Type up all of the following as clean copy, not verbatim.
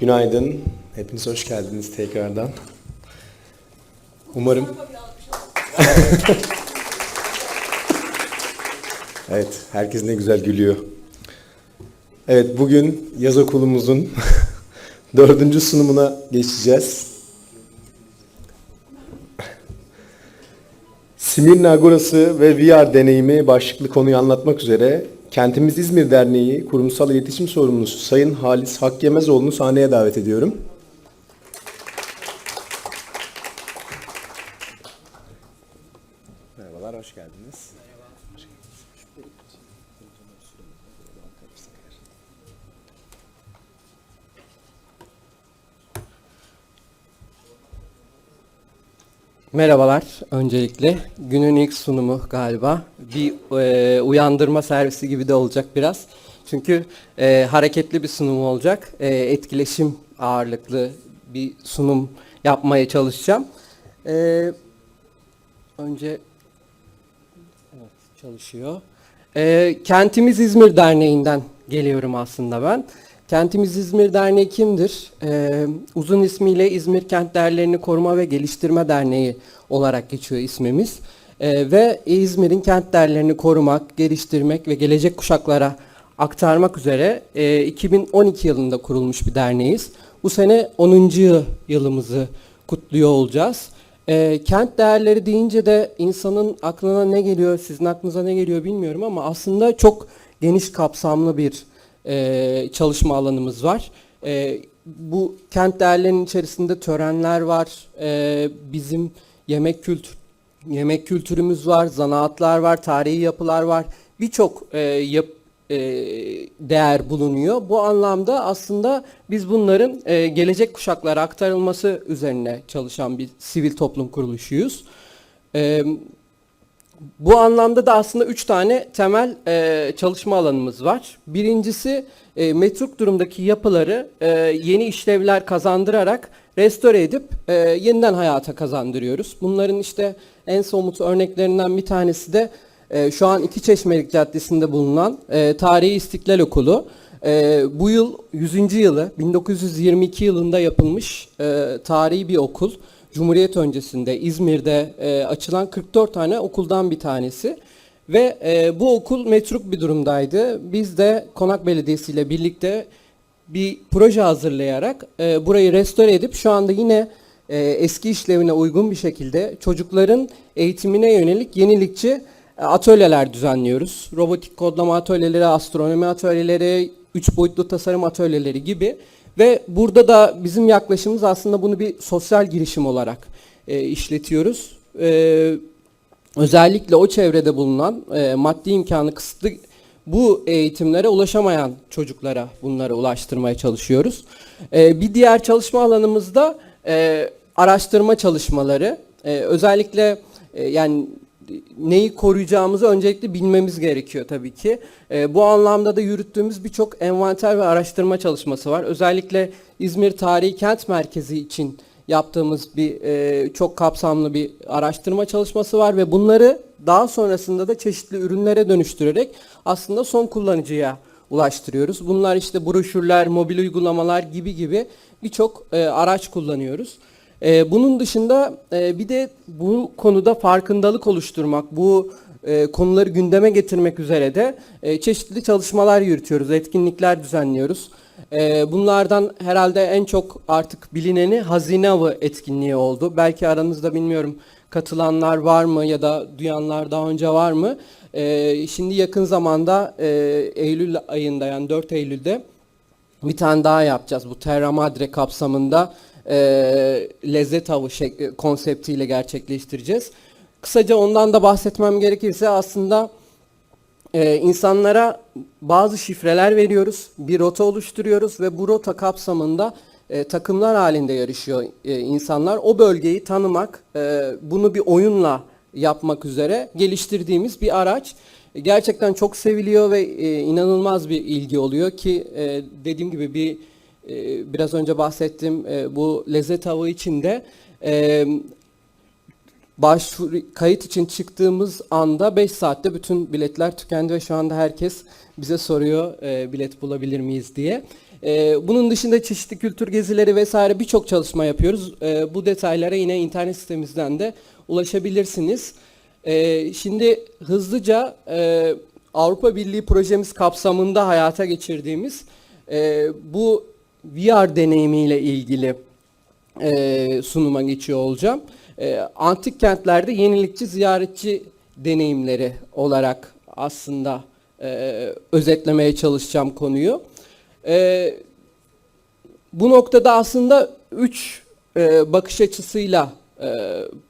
Günaydın. Hepiniz hoş geldiniz tekrardan. Umarım... Evet, herkes ne güzel gülüyor. Evet, bugün yaz okulumuzun 4. sunumuna geçeceğiz. Simirna Agorası ve VR deneyimi başlıklı konuyu anlatmak üzere Kentimiz İzmir Derneği Kurumsal İletişim Sorumlusu Sayın Halis Hakyemezoğlu'nu sahneye davet ediyorum. Merhabalar, hoş geldiniz. Merhabalar, öncelikle günün ilk sunumu galiba. Bir uyandırma servisi gibi de olacak biraz. Çünkü hareketli bir sunum olacak. Etkileşim ağırlıklı bir sunum yapmaya çalışacağım. Önce evet, çalışıyor. Kentimiz İzmir Derneği'nden geliyorum aslında ben. Kentimiz İzmir Derneği kimdir? Uzun ismiyle İzmir Kent Değerlerini Koruma ve Geliştirme Derneği olarak geçiyor ismimiz. Ve İzmir'in kent değerlerini korumak, geliştirmek ve gelecek kuşaklara aktarmak üzere 2012 yılında kurulmuş bir derneğiz. Bu sene 10. yılımızı kutluyor olacağız. Kent değerleri deyince de insanın aklına ne geliyor, sizin aklınıza ne geliyor bilmiyorum ama aslında çok geniş kapsamlı bir çalışma alanımız var. Bu kent değerlerinin içerisinde törenler var, bizim yemek kültürümüz var, zanaatlar var, tarihi yapılar var. Birçok değer bulunuyor. Bu anlamda aslında biz bunların gelecek kuşaklara aktarılması üzerine çalışan bir sivil toplum kuruluşuyuz. Bu anlamda da aslında 3 tane temel çalışma alanımız var. Birincisi metruk durumdaki yapıları yeni işlevler kazandırarak restore edip yeniden hayata kazandırıyoruz. Bunların işte en somut örneklerinden bir tanesi de şu an İkiçeşmelik Caddesi'nde bulunan Tarihi İstiklal Okulu. Bu yıl 100. yılı 1922 yılında yapılmış tarihi bir okul. Cumhuriyet öncesinde İzmir'de açılan 44 tane okuldan bir tanesi. Ve bu okul metruk bir durumdaydı. Biz de Konak Belediyesi ile birlikte bir proje hazırlayarak burayı restore edip şu anda yine eski işlevine uygun bir şekilde çocukların eğitimine yönelik yenilikçi atölyeler düzenliyoruz. Robotik kodlama atölyeleri, astronomi atölyeleri, 3 boyutlu tasarım atölyeleri gibi. Ve burada da bizim yaklaşımımız aslında bunu bir sosyal girişim olarak işletiyoruz. Özellikle o çevrede bulunan maddi imkanı kısıtlı bu eğitimlere ulaşamayan çocuklara bunları ulaştırmaya çalışıyoruz. Bir diğer çalışma alanımız da araştırma çalışmaları. Özellikle yani neyi koruyacağımızı öncelikle bilmemiz gerekiyor tabii ki. Bu anlamda da yürüttüğümüz birçok envanter ve araştırma çalışması var. Özellikle İzmir Tarihi Kent Merkezi için yaptığımız bir çok kapsamlı bir araştırma çalışması var ve bunları daha sonrasında da çeşitli ürünlere dönüştürerek aslında son kullanıcıya ulaştırıyoruz. Bunlar işte broşürler, mobil uygulamalar gibi birçok araç kullanıyoruz. Bunun dışında bir de bu konuda farkındalık oluşturmak, bu konuları gündeme getirmek üzere de çeşitli çalışmalar yürütüyoruz, etkinlikler düzenliyoruz. Bunlardan herhalde en çok artık bilineni Hazine Avı etkinliği oldu. Belki aranızda bilmiyorum katılanlar var mı ya da duyanlar daha önce var mı? Şimdi yakın zamanda Eylül ayında yani 4 Eylül'de bir tane daha yapacağız. Bu Terra Madre kapsamında lezzet avı konseptiyle gerçekleştireceğiz. Kısaca ondan da bahsetmem gerekirse aslında insanlara bazı şifreler veriyoruz, bir rota oluşturuyoruz ve bu rota kapsamında takımlar halinde yarışıyor insanlar. O bölgeyi tanımak, bunu bir oyunla yapmak üzere geliştirdiğimiz bir araç. Gerçekten çok seviliyor ve inanılmaz bir ilgi oluyor ki dediğim gibi biraz önce bahsettiğim bu lezzet avı için de kayıt için çıktığımız anda 5 saatte bütün biletler tükendi ve şu anda herkes bize soruyor bilet bulabilir miyiz diye. Bunun dışında çeşitli kültür gezileri vesaire birçok çalışma yapıyoruz. Bu detaylara yine internet sitemizden de ulaşabilirsiniz. Şimdi hızlıca Avrupa Birliği projemiz kapsamında hayata geçirdiğimiz bu VR deneyimiyle ilgili sunuma geçiyor olacağım. Antik kentlerde yenilikçi ziyaretçi deneyimleri olarak aslında özetlemeye çalışacağım konuyu. Bu noktada aslında 3 bakış açısıyla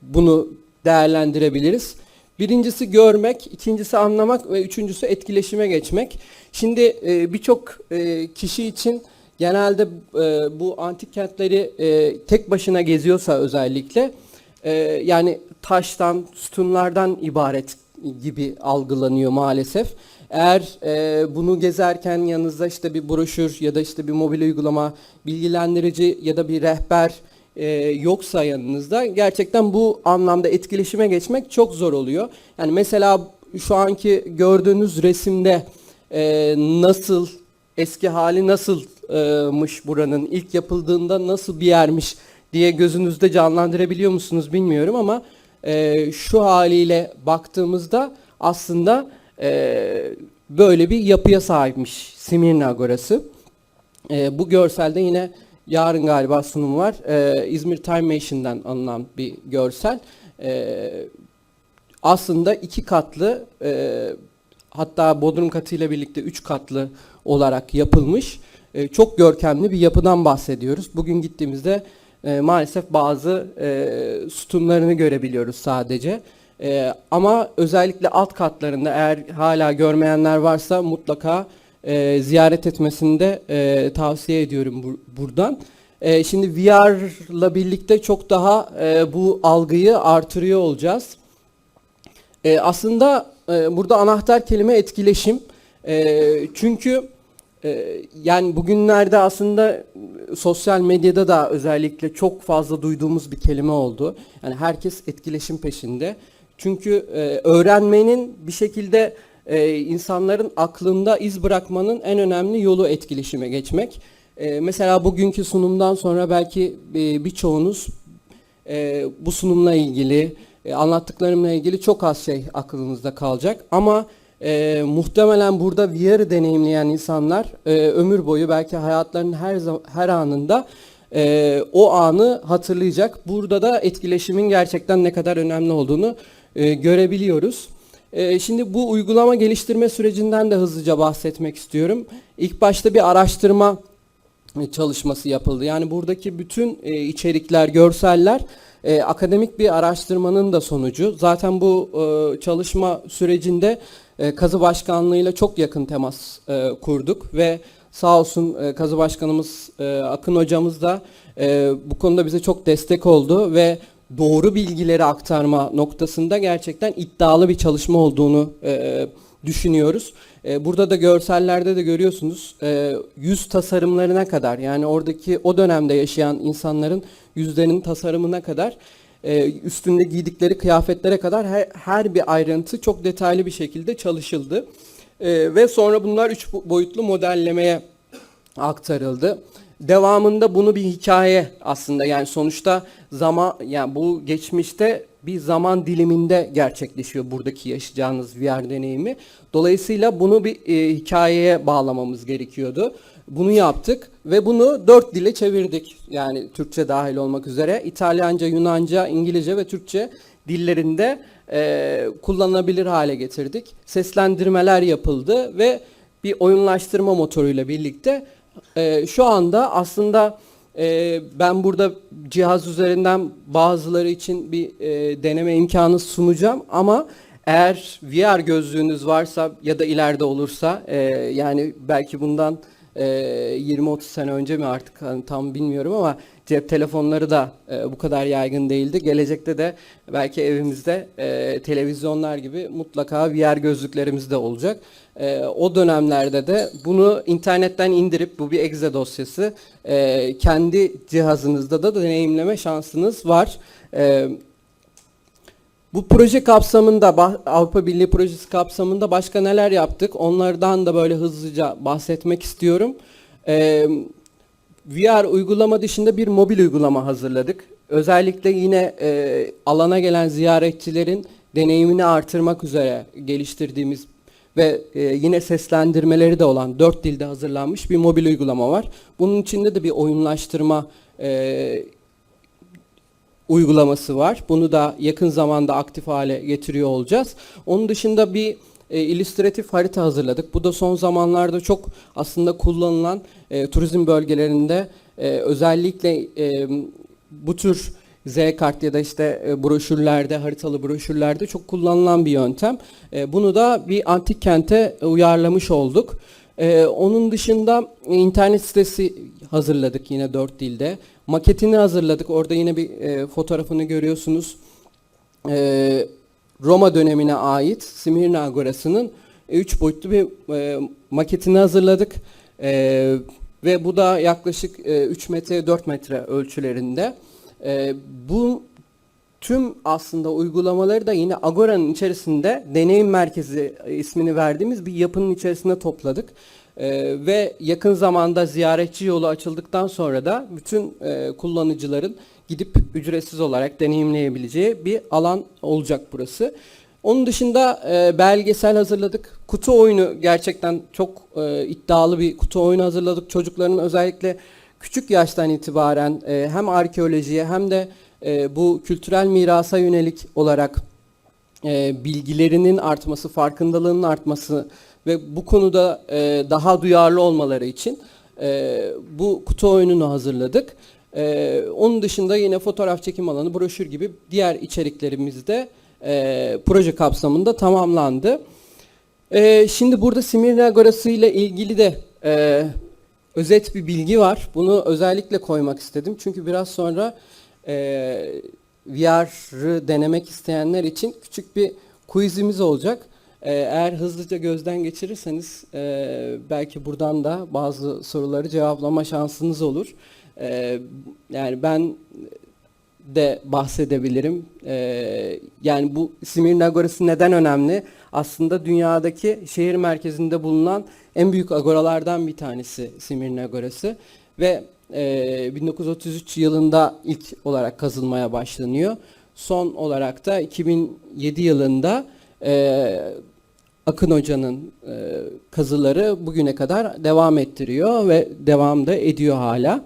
bunu değerlendirebiliriz. Birincisi görmek, ikincisi anlamak ve üçüncüsü etkileşime geçmek. Şimdi birçok kişi için genelde bu antik kentleri tek başına geziyorsa özellikle yani taştan, sütunlardan ibaret gibi algılanıyor maalesef. Eğer bunu gezerken yanınızda işte bir broşür ya da işte bir mobil uygulama, bilgilendirici ya da bir rehber yoksa yanınızda gerçekten bu anlamda etkileşime geçmek çok zor oluyor. Yani mesela şu anki gördüğünüz resimde nasıl, eski hali nasılmış buranın, ilk yapıldığında nasıl bir yermiş diye gözünüzde canlandırabiliyor musunuz bilmiyorum ama şu haliyle baktığımızda aslında böyle bir yapıya sahipmiş Simirna Agorası. Bu görselde yine yarın galiba sunum var. İzmir Time Machine'den alınan bir görsel. Aslında 2 katlı hatta bodrum katıyla birlikte 3 katlı olarak yapılmış çok görkemli bir yapıdan bahsediyoruz. Bugün gittiğimizde maalesef bazı sütunlarını görebiliyoruz sadece. Ama özellikle alt katlarında eğer hala görmeyenler varsa mutlaka ziyaret etmesini de tavsiye ediyorum buradan. Şimdi VR'la birlikte çok daha bu algıyı artırıyor olacağız. Aslında burada anahtar kelime etkileşim. Çünkü yani bugünlerde aslında sosyal medyada da özellikle çok fazla duyduğumuz bir kelime oldu. Yani herkes etkileşim peşinde. Çünkü öğrenmenin bir şekilde insanların aklında iz bırakmanın en önemli yolu etkileşime geçmek. Mesela bugünkü sunumdan sonra belki birçoğunuz bu sunumla ilgili, anlattıklarımla ilgili çok az şey aklınızda kalacak. Ama muhtemelen burada VR'ı deneyimleyen insanlar ömür boyu belki hayatlarının her anında o anı hatırlayacak. Burada da etkileşimin gerçekten ne kadar önemli olduğunu görebiliyoruz. Şimdi bu uygulama geliştirme sürecinden de hızlıca bahsetmek istiyorum. İlk başta bir araştırma çalışması yapıldı. Yani buradaki bütün içerikler, görseller akademik bir araştırmanın da sonucu. Zaten bu çalışma sürecinde Kazı Başkanlığı'yla çok yakın temas kurduk ve sağ olsun Kazı Başkanımız Akın Hocamız da bu konuda bize çok destek oldu ve doğru bilgileri aktarma noktasında gerçekten iddialı bir çalışma olduğunu düşünüyoruz. Burada da görsellerde de görüyorsunuz yüz tasarımlarına kadar, yani oradaki o dönemde yaşayan insanların yüzlerinin tasarımına kadar, üstünde giydikleri kıyafetlere kadar her bir ayrıntı çok detaylı bir şekilde çalışıldı. Ve sonra bunlar 3 boyutlu modellemeye aktarıldı. Devamında bunu bir hikaye aslında, yani sonuçta zaman, yani bu geçmişte bir zaman diliminde gerçekleşiyor buradaki yaşayacağınız VR deneyimi. Dolayısıyla bunu bir hikayeye bağlamamız gerekiyordu. Bunu yaptık ve bunu 4 dile çevirdik. Yani Türkçe dahil olmak üzere İtalyanca, Yunanca, İngilizce ve Türkçe dillerinde kullanılabilir hale getirdik. Seslendirmeler yapıldı ve bir oyunlaştırma motoruyla birlikte şu anda aslında ben burada cihaz üzerinden bazıları için bir deneme imkanı sunacağım ama eğer VR gözlüğünüz varsa ya da ileride olursa, yani belki bundan 20-30 sene önce mi artık, hani tam bilmiyorum ama cep telefonları da bu kadar yaygın değildi. Gelecekte de belki evimizde televizyonlar gibi mutlaka VR gözlüklerimiz de olacak. O dönemlerde de bunu internetten indirip, bu bir exe dosyası, kendi cihazınızda da deneyimleme şansınız var. Bu proje kapsamında, Avrupa Birliği projesi kapsamında başka neler yaptık? Onlardan da böyle hızlıca bahsetmek istiyorum. VR uygulama dışında bir mobil uygulama hazırladık. Özellikle yine alana gelen ziyaretçilerin deneyimini artırmak üzere geliştirdiğimiz ve yine seslendirmeleri de olan 4 dilde hazırlanmış bir mobil uygulama var. Bunun içinde de bir oyunlaştırma uygulaması var. Bunu da yakın zamanda aktif hale getiriyor olacağız. Onun dışında bir illüstratif harita hazırladık. Bu da son zamanlarda çok aslında kullanılan turizm bölgelerinde özellikle bu tür Z-kart ya da işte broşürlerde, haritalı broşürlerde çok kullanılan bir yöntem. Bunu da bir antik kente uyarlamış olduk. Onun dışında internet sitesi hazırladık yine 4 dilde. Maketini hazırladık. Orada yine bir fotoğrafını görüyorsunuz. Roma dönemine ait Simirna Agorası'nın 3 boyutlu bir maketini hazırladık. Ve bu da yaklaşık 3 metre 4 metre ölçülerinde. Bu tüm aslında uygulamaları da yine Agora'nın içerisinde deneyim merkezi ismini verdiğimiz bir yapının içerisinde topladık. Ve yakın zamanda ziyaretçi yolu açıldıktan sonra da bütün kullanıcıların gidip ücretsiz olarak deneyimleyebileceği bir alan olacak burası. Onun dışında belgesel hazırladık. Kutu oyunu gerçekten çok iddialı bir kutu oyunu hazırladık. Çocukların özellikle küçük yaştan itibaren hem arkeolojiye hem de bu kültürel mirasa yönelik olarak bilgilerinin artması, farkındalığının artması ve bu konuda daha duyarlı olmaları için bu kutu oyununu hazırladık. Onun dışında yine fotoğraf çekim alanı, broşür gibi diğer içeriklerimiz de proje kapsamında tamamlandı. Şimdi burada Simirna Agorası ile ilgili de özet bir bilgi var. Bunu özellikle koymak istedim. Çünkü biraz sonra VR'ı denemek isteyenler için küçük bir quizimiz olacak. Eğer hızlıca gözden geçirirseniz belki buradan da bazı soruları cevaplama şansınız olur. Yani ben de bahsedebilirim. Yani bu Simirna Agorası neden önemli? Aslında dünyadaki şehir merkezinde bulunan en büyük agoralardan bir tanesi Simirna Agorası. Ve 1933 yılında ilk olarak kazılmaya başlanıyor. Son olarak da 2007 yılında Akın Hoca'nın kazıları bugüne kadar devam ettiriyor ve devam da ediyor hala.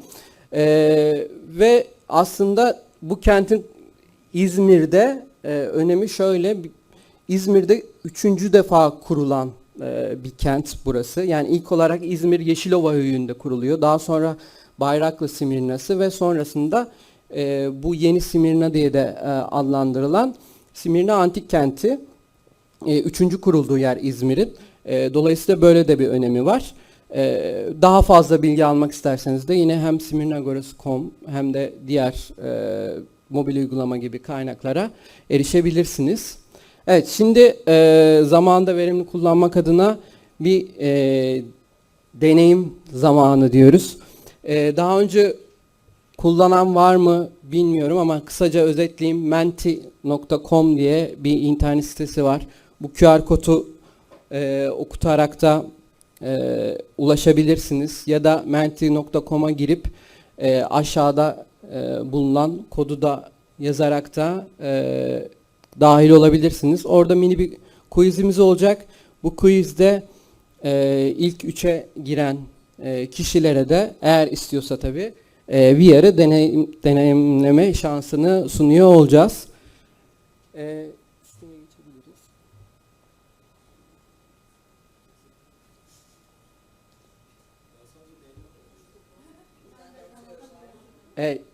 Ve aslında bu kentin İzmir'de önemi şöyle, İzmir'de 3. defa kurulan bir kent burası. Yani ilk olarak İzmir Yeşilova Höyü'nde kuruluyor. Daha sonra Bayraklı Simirnası ve sonrasında bu yeni Simirna diye de adlandırılan Simirna Antik Kenti 3. kurulduğu yer İzmir'in. Dolayısıyla böyle de bir önemi var. Daha fazla bilgi almak isterseniz de yine hem simirnagorası.com hem de diğer mobil uygulama gibi kaynaklara erişebilirsiniz. Evet, şimdi zamanında verimli kullanmak adına bir deneyim zamanı diyoruz. Daha önce kullanan var mı bilmiyorum ama kısaca özetleyeyim. menti.com diye bir internet sitesi var. Bu QR kodu okutarak da ulaşabilirsiniz ya da menti.com'a girip aşağıda bulunan kodu da yazarak da dahil olabilirsiniz. Orada mini bir quizimiz olacak. Bu quizde ilk 3'e giren kişilere de eğer istiyorsa tabii VR'ı deneyimleme şansını sunuyor olacağız.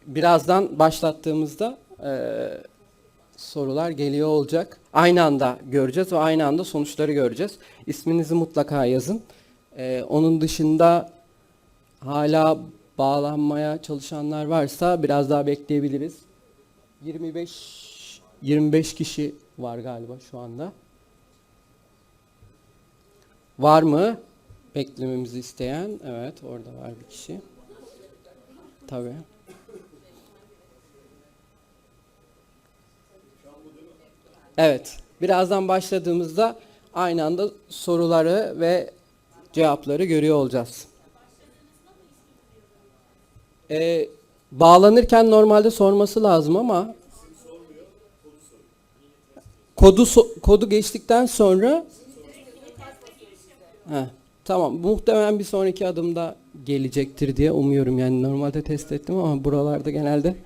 Birazdan başlattığımızda sorular geliyor olacak. Aynı anda göreceğiz ve aynı anda sonuçları göreceğiz. İsminizi mutlaka yazın. Onun dışında hala bağlanmaya çalışanlar varsa biraz daha bekleyebiliriz. 25 kişi var galiba şu anda. Var mı beklememizi isteyen? Evet, orada var bir kişi. Tabii. Evet, birazdan başladığımızda aynı anda soruları ve cevapları görüyor olacağız. Bağlanırken normalde sorması lazım ama kodu geçtikten sonra tamam, muhtemelen bir sonraki adımda gelecektir diye umuyorum. Yani normalde test ettim ama buralarda genelde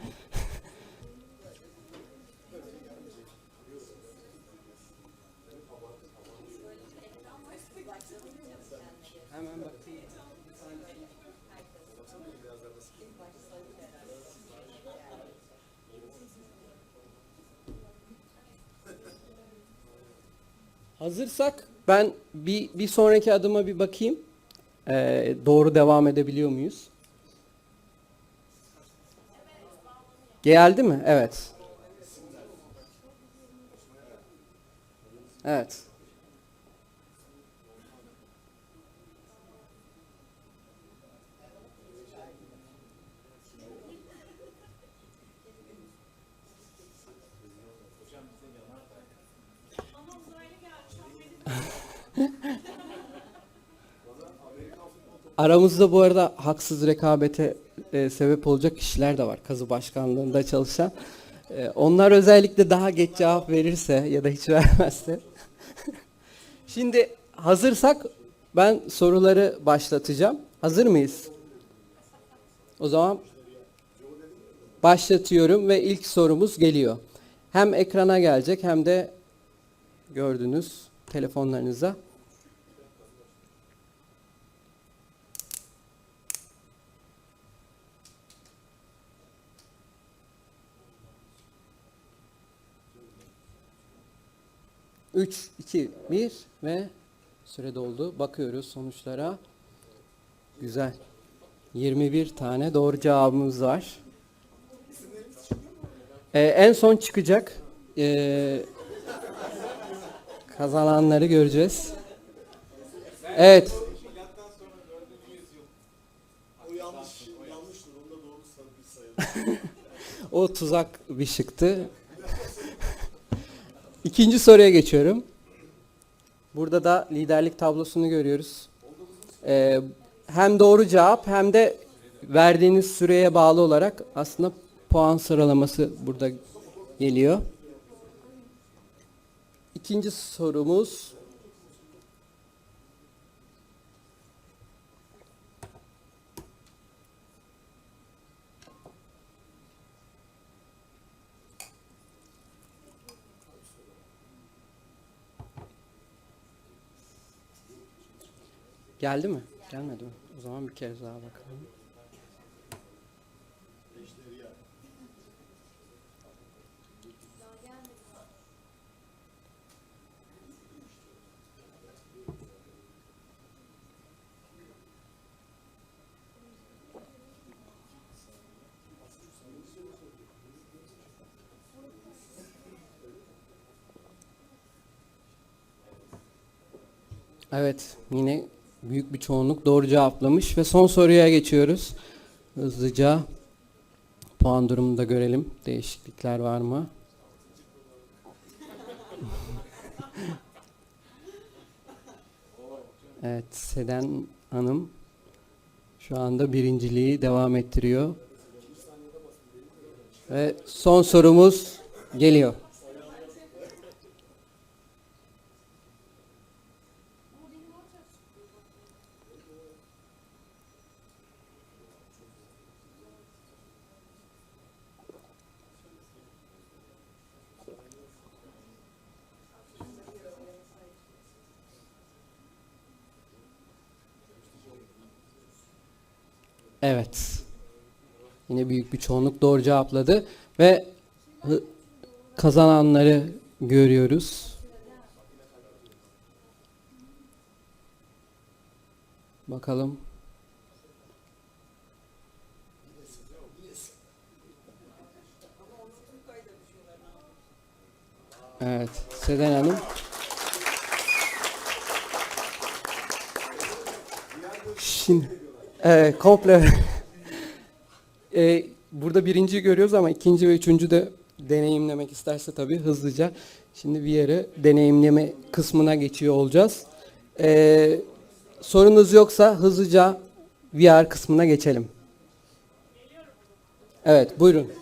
hazırsak ben bir sonraki adıma bir bakayım. Doğru devam edebiliyor muyuz? Geldi mi? Evet. Evet. Aramızda bu arada haksız rekabete sebep olacak kişiler de var. Kazı Başkanlığı'nda çalışan. Onlar özellikle daha geç cevap verirse ya da hiç vermezse. Şimdi hazırsak ben soruları başlatacağım. Hazır mıyız? O zaman başlatıyorum ve ilk sorumuz geliyor. Hem ekrana gelecek hem de gördüğünüz telefonlarınıza. Üç, iki, bir ve süre doldu. Bakıyoruz sonuçlara. Güzel. 21 tane doğru cevabımız var. En son çıkacak. Kazananları göreceğiz. Evet. O yanlıştır, onu da doğru sayılır. O tuzak bir şıktı. İkinci soruya geçiyorum. Burada da liderlik tablosunu görüyoruz. Hem doğru cevap hem de verdiğiniz süreye bağlı olarak aslında puan sıralaması burada geliyor. İkinci sorumuz. Geldi mi? Gelmedi mi? O zaman bir kez daha bakalım. Evet, yine büyük bir çoğunluk doğru cevaplamış ve son soruya geçiyoruz. Hızlıca puan durumunu da görelim. Değişiklikler var mı? Evet, Seden Hanım şu anda birinciliği devam ettiriyor. Ve son sorumuz geliyor. Evet. Yine büyük bir çoğunluk doğru cevapladı ve kazananları görüyoruz. Bakalım. Evet, Seden Hanım. Şimdi komple burada birinciyi görüyoruz ama ikinci ve üçüncü de deneyimlemek isterse tabii hızlıca. Şimdi bir yere deneyimleme kısmına geçiyor olacağız. Sorunuz yoksa hızlıca VR kısmına geçelim. Evet, buyurun.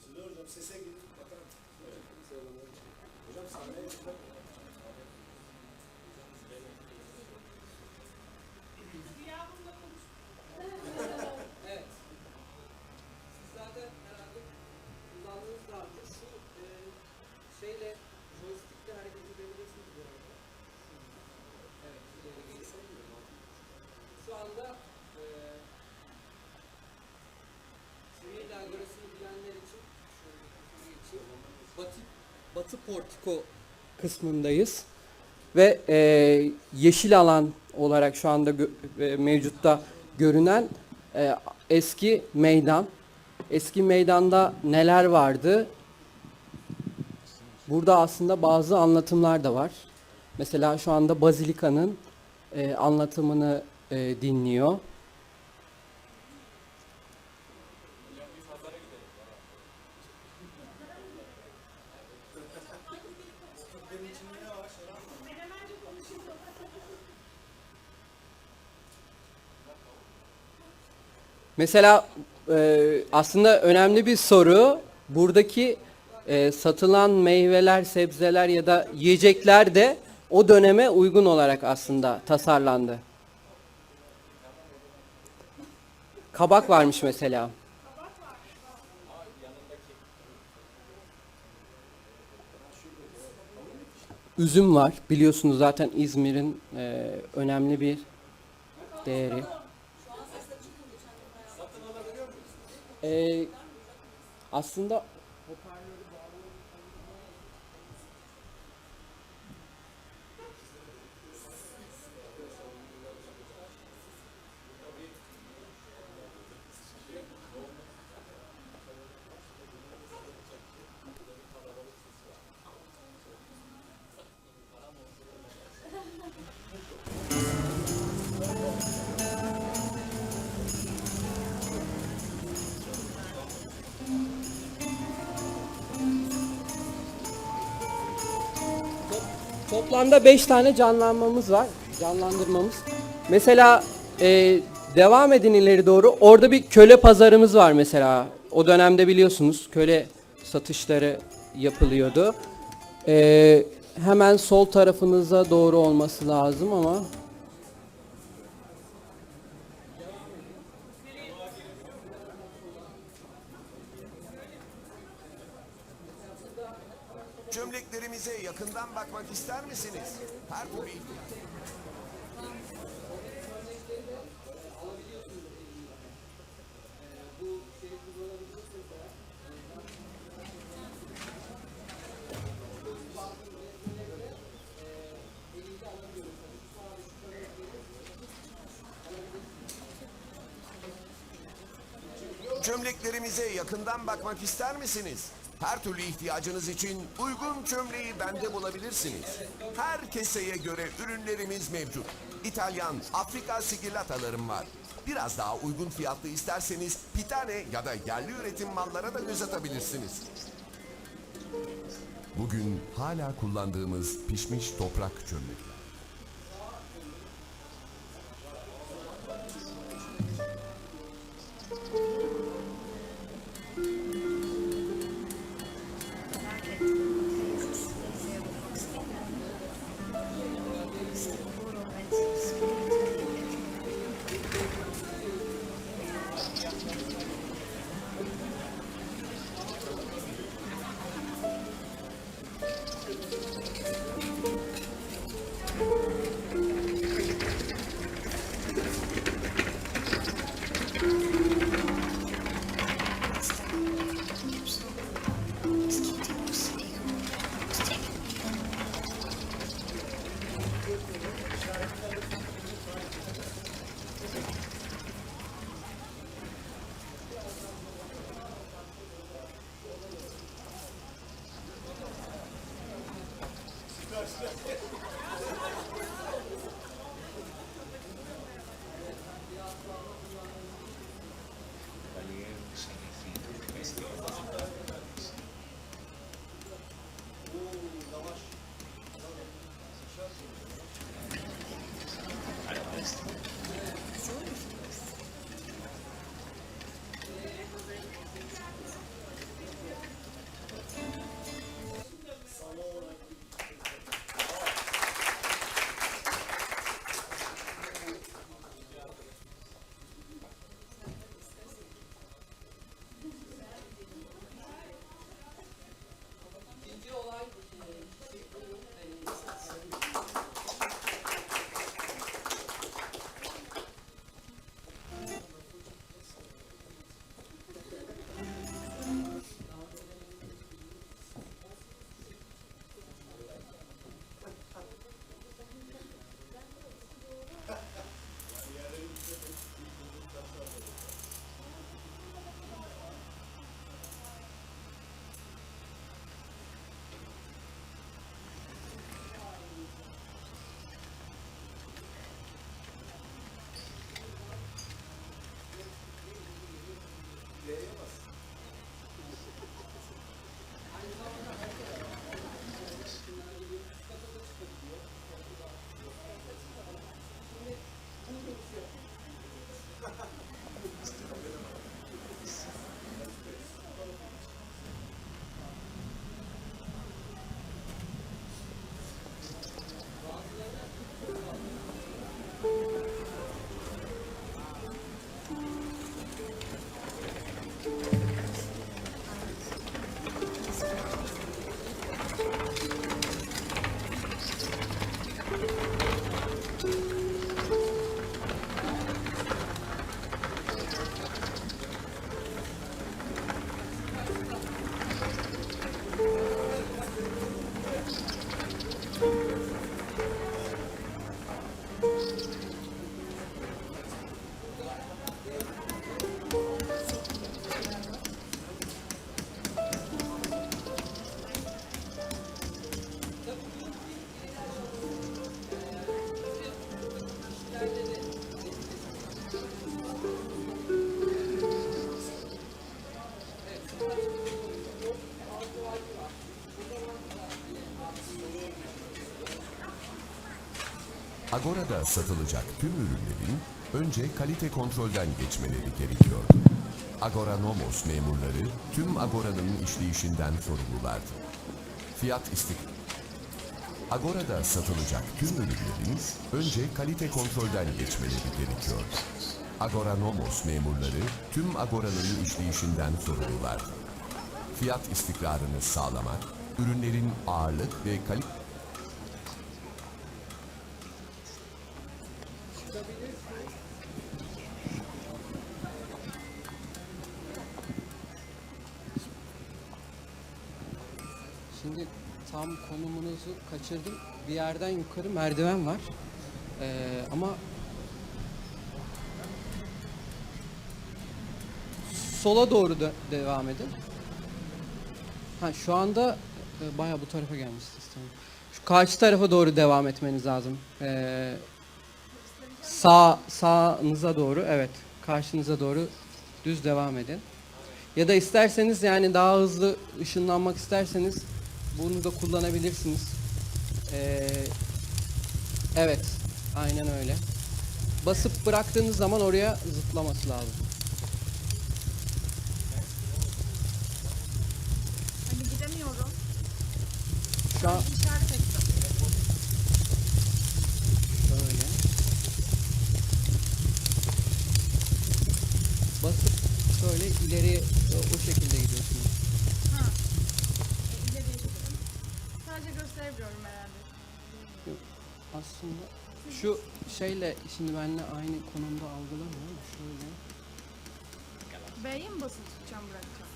Size hocam sese gidip bakar mısınız? Evet. Hocam sahneye çıkar. Evet. Siz zaten herhalde kullandığınız daha önce şu şeyle joystickle hareket edebilirsiniz bu arada. Evet, ileri geri. Şu anda seyir algoritmasını bilenler için Batı Portiko kısmındayız. Ve yeşil alan olarak şu anda mevcutta görünen eski meydan. Eski meydanda neler vardı? Burada aslında bazı anlatımlar da var. Mesela şu anda Bazilika'nın anlatımını dinliyor. Mesela aslında önemli bir soru. Buradaki satılan meyveler, sebzeler ya da yiyecekler de o döneme uygun olarak aslında tasarlandı. Kabak varmış mesela. Üzüm var. Biliyorsunuz zaten İzmir'in önemli bir değeri. Aslında toplamda 5 tane canlanmamız var. Canlandırmamız. Mesela devam edin ileri doğru. Orada bir köle pazarımız var mesela. O dönemde biliyorsunuz köle satışları yapılıyordu. Hemen sol tarafınıza doğru olması lazım ama... Çömleklerimize yakından bakmak ister misiniz? Her türlü Çömleklerimize yakından bakmak ister misiniz? Her türlü ihtiyacınız için uygun çömleği bende bulabilirsiniz. Her keseye göre ürünlerimiz mevcut. İtalyan, Afrika sigillatalarım var. Biraz daha uygun fiyatlı isterseniz pitane ya da yerli üretim mallara da göz atabilirsiniz. Bugün hala kullandığımız pişmiş toprak çömlekler. Agora'da satılacak tüm ürünlerin önce kalite kontrolden geçmeleri gerekiyor. Agora Nomos memurları tüm Agora'nın işleyişinden sorumlulardı. Fiyat Agora'da satılacak tüm ürünlerin önce kalite kontrolden geçmeleri gerekiyor. Agora Nomos memurları tüm Agora'nın işleyişinden sorumlulardı. Fiyat istikrarını sağlamak, ürünlerin ağırlık ve kalite Şimdi tam konumunuzu kaçırdım. Bir yerden yukarı merdiven var. Ama sola doğru devam edin. Ha, şu anda bayağı bu tarafa gelmişsiniz. Tamam. Şu karşı tarafa doğru devam etmeniz lazım. Sağınıza doğru, evet. Karşınıza doğru düz devam edin. Ya da isterseniz, yani daha hızlı ışınlanmak isterseniz bunu da kullanabilirsiniz. Evet, aynen öyle. Basıp bıraktığınız zaman oraya zıplaması lazım. Hani gidemiyorum. Şu an İşaret ettim. şöyle. Basıp şöyle ileri o şekilde gidiyorsunuz. Ha. İleriye gidelim. Sadece gösterebiliyorum herhalde. Yok, aslında şu şeyle şimdi benimle aynı konumda algılamıyor ama şöyle. B'ye mi basılı tutacağım, bırakacağım?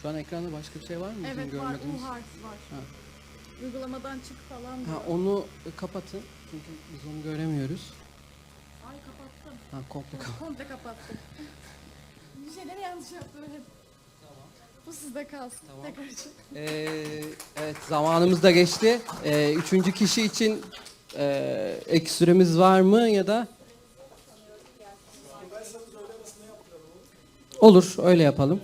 Şu an ekranda başka bir şey var mı? bizim Evet var, görmediğimiz? U harfi var. Ha. Uygulamadan çık falan diyor. Ha, onu kapatın. Çünkü biz onu göremiyoruz. Ay kapattım. Ha, komple kapat. Komple kapattım. Bir şeyleri yanlış yaptım hep. Bu sizde kalsın. Tekrar için. Evet, zamanımız da geçti. Üçüncü kişi için ek süremiz var mı ya da? Olur, öyle yapalım.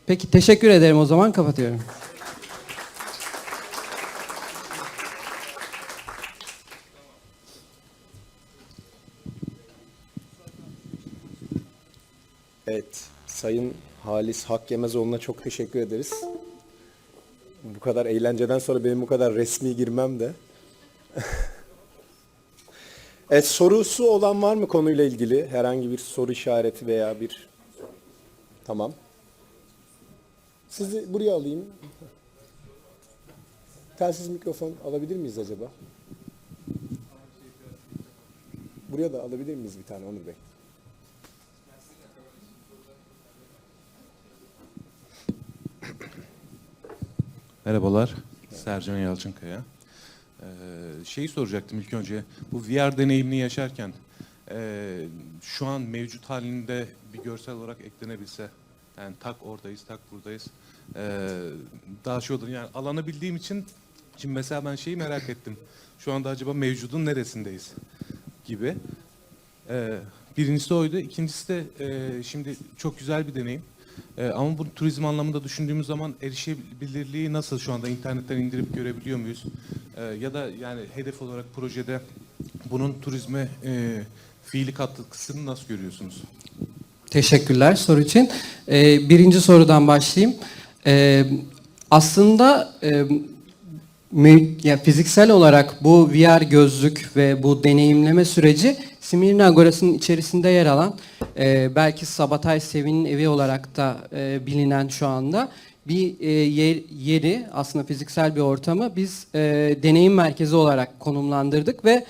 Peki, teşekkür ederim o zaman. Kapatıyorum. Evet, Sayın Halis Hakyemezoğlu'na çok teşekkür ederiz. Bu kadar eğlenceden sonra benim bu kadar resmi girmem de. Evet, sorusu olan var mı konuyla ilgili? Herhangi bir soru işareti veya bir... Tamam. Sizi buraya alayım. Telsiz mikrofon alabilir miyiz acaba? Buraya da alabilir miyiz bir tane Onur Bey? Merhabalar, Sercan Yalçınkaya. Şeyi soracaktım ilk önce, bu VR deneyimini yaşarken şu an mevcut halinde bir görsel olarak eklenebilse, yani tak oradayız, tak buradayız, daha şey olur. Yani alanı bildiğim için, şimdi mesela ben şeyi merak ettim, şu anda acaba mevcudun neresindeyiz gibi. Birincisi oydu, ikincisi de şimdi çok güzel bir deneyim. Ama bu turizm anlamında düşündüğümüz zaman erişebilirliği nasıl, şu anda internetten indirip görebiliyor muyuz? Ya da yani hedef olarak projede bunun turizme fiili katkısını nasıl görüyorsunuz? Teşekkürler soru için. Birinci sorudan başlayayım. Aslında ya fiziksel olarak bu VR gözlük ve bu deneyimleme süreci Simirna Agorası'nın içerisinde yer alan, belki Sabatay Sevin'in evi olarak da bilinen şu anda bir yeri, aslında fiziksel bir ortamı biz deneyim merkezi olarak konumlandırdık ve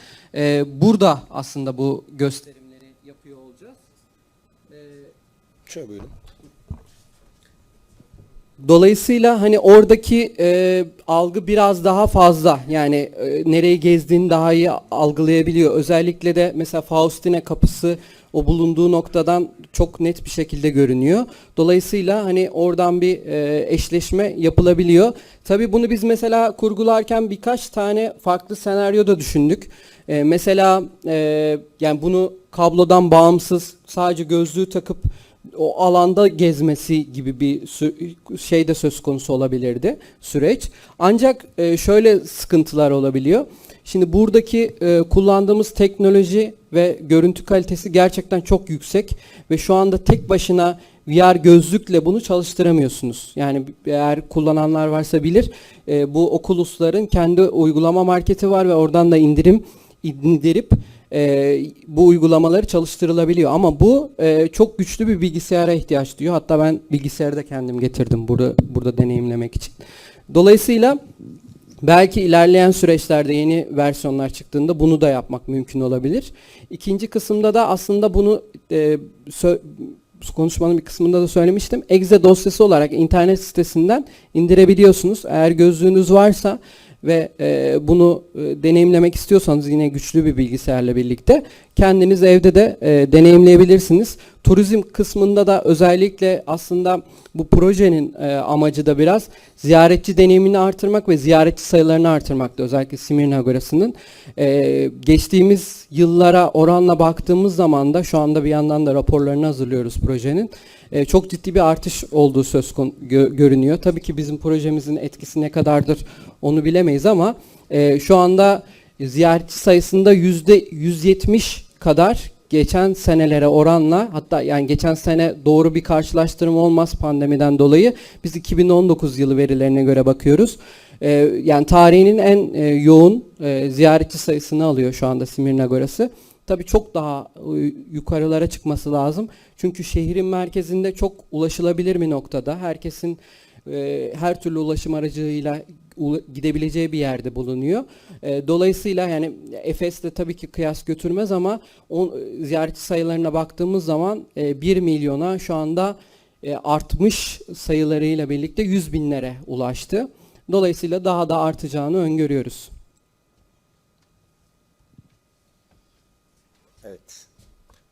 burada aslında bu gösterimleri yapıyor olacağız. Şöyle buyurun. Dolayısıyla hani oradaki algı biraz daha fazla, yani nereyi gezdiğini daha iyi algılayabiliyor. Özellikle de mesela Faustine kapısı o bulunduğu noktadan çok net bir şekilde görünüyor. Dolayısıyla hani oradan bir eşleşme yapılabiliyor. Tabii bunu biz mesela kurgularken birkaç tane farklı senaryoda düşündük. Mesela yani bunu kablodan bağımsız sadece gözlüğü takıp o alanda gezmesi gibi bir şey de söz konusu olabilirdi süreç. Ancak şöyle sıkıntılar olabiliyor. Şimdi buradaki kullandığımız teknoloji ve görüntü kalitesi gerçekten çok yüksek ve şu anda tek başına VR gözlükle bunu çalıştıramıyorsunuz. Yani eğer kullananlar varsa bilir, bu Oculus'ların kendi uygulama marketi var ve oradan da indirip bu uygulamaları çalıştırılabiliyor. Ama bu çok güçlü bir bilgisayara ihtiyaç duyuyor. Hatta ben bilgisayarı da kendim getirdim burada deneyimlemek için. Dolayısıyla belki ilerleyen süreçlerde yeni versiyonlar çıktığında bunu da yapmak mümkün olabilir. İkinci kısımda da aslında bunu konuşmanın bir kısmında da söylemiştim. Exe dosyası olarak internet sitesinden indirebiliyorsunuz. Eğer gözlüğünüz varsa ve bunu deneyimlemek istiyorsanız yine güçlü bir bilgisayarla birlikte kendiniz evde de deneyimleyebilirsiniz. Turizm kısmında da özellikle aslında bu projenin amacı da biraz ziyaretçi deneyimini artırmak ve ziyaretçi sayılarını artırmakta. Özellikle Simirna Agorası'nın geçtiğimiz yıllara oranla baktığımız zaman da şu anda bir yandan da raporlarını hazırlıyoruz projenin. Çok ciddi bir artış olduğu söz konusu görünüyor. Tabii ki bizim projemizin etkisi ne kadardır onu bilemeyiz ama şu anda ziyaretçi sayısında %170 kadar geçen senelere oranla, hatta yani geçen sene doğru bir karşılaştırma olmaz pandemiden dolayı, biz 2019 yılı verilerine göre bakıyoruz. Yani tarihinin en yoğun ziyaretçi sayısını alıyor şu anda Simirna Agorası. Tabii çok daha yukarılara çıkması lazım. Çünkü şehrin merkezinde çok ulaşılabilir bir noktada. Herkesin her türlü ulaşım aracıyla gidebileceği bir yerde bulunuyor. Dolayısıyla yani Efes'te tabii ki kıyas götürmez ama ziyaretçi sayılarına baktığımız zaman 1 milyona şu anda artmış sayılarıyla birlikte 100 binlere ulaştı. Dolayısıyla daha da artacağını öngörüyoruz. Evet.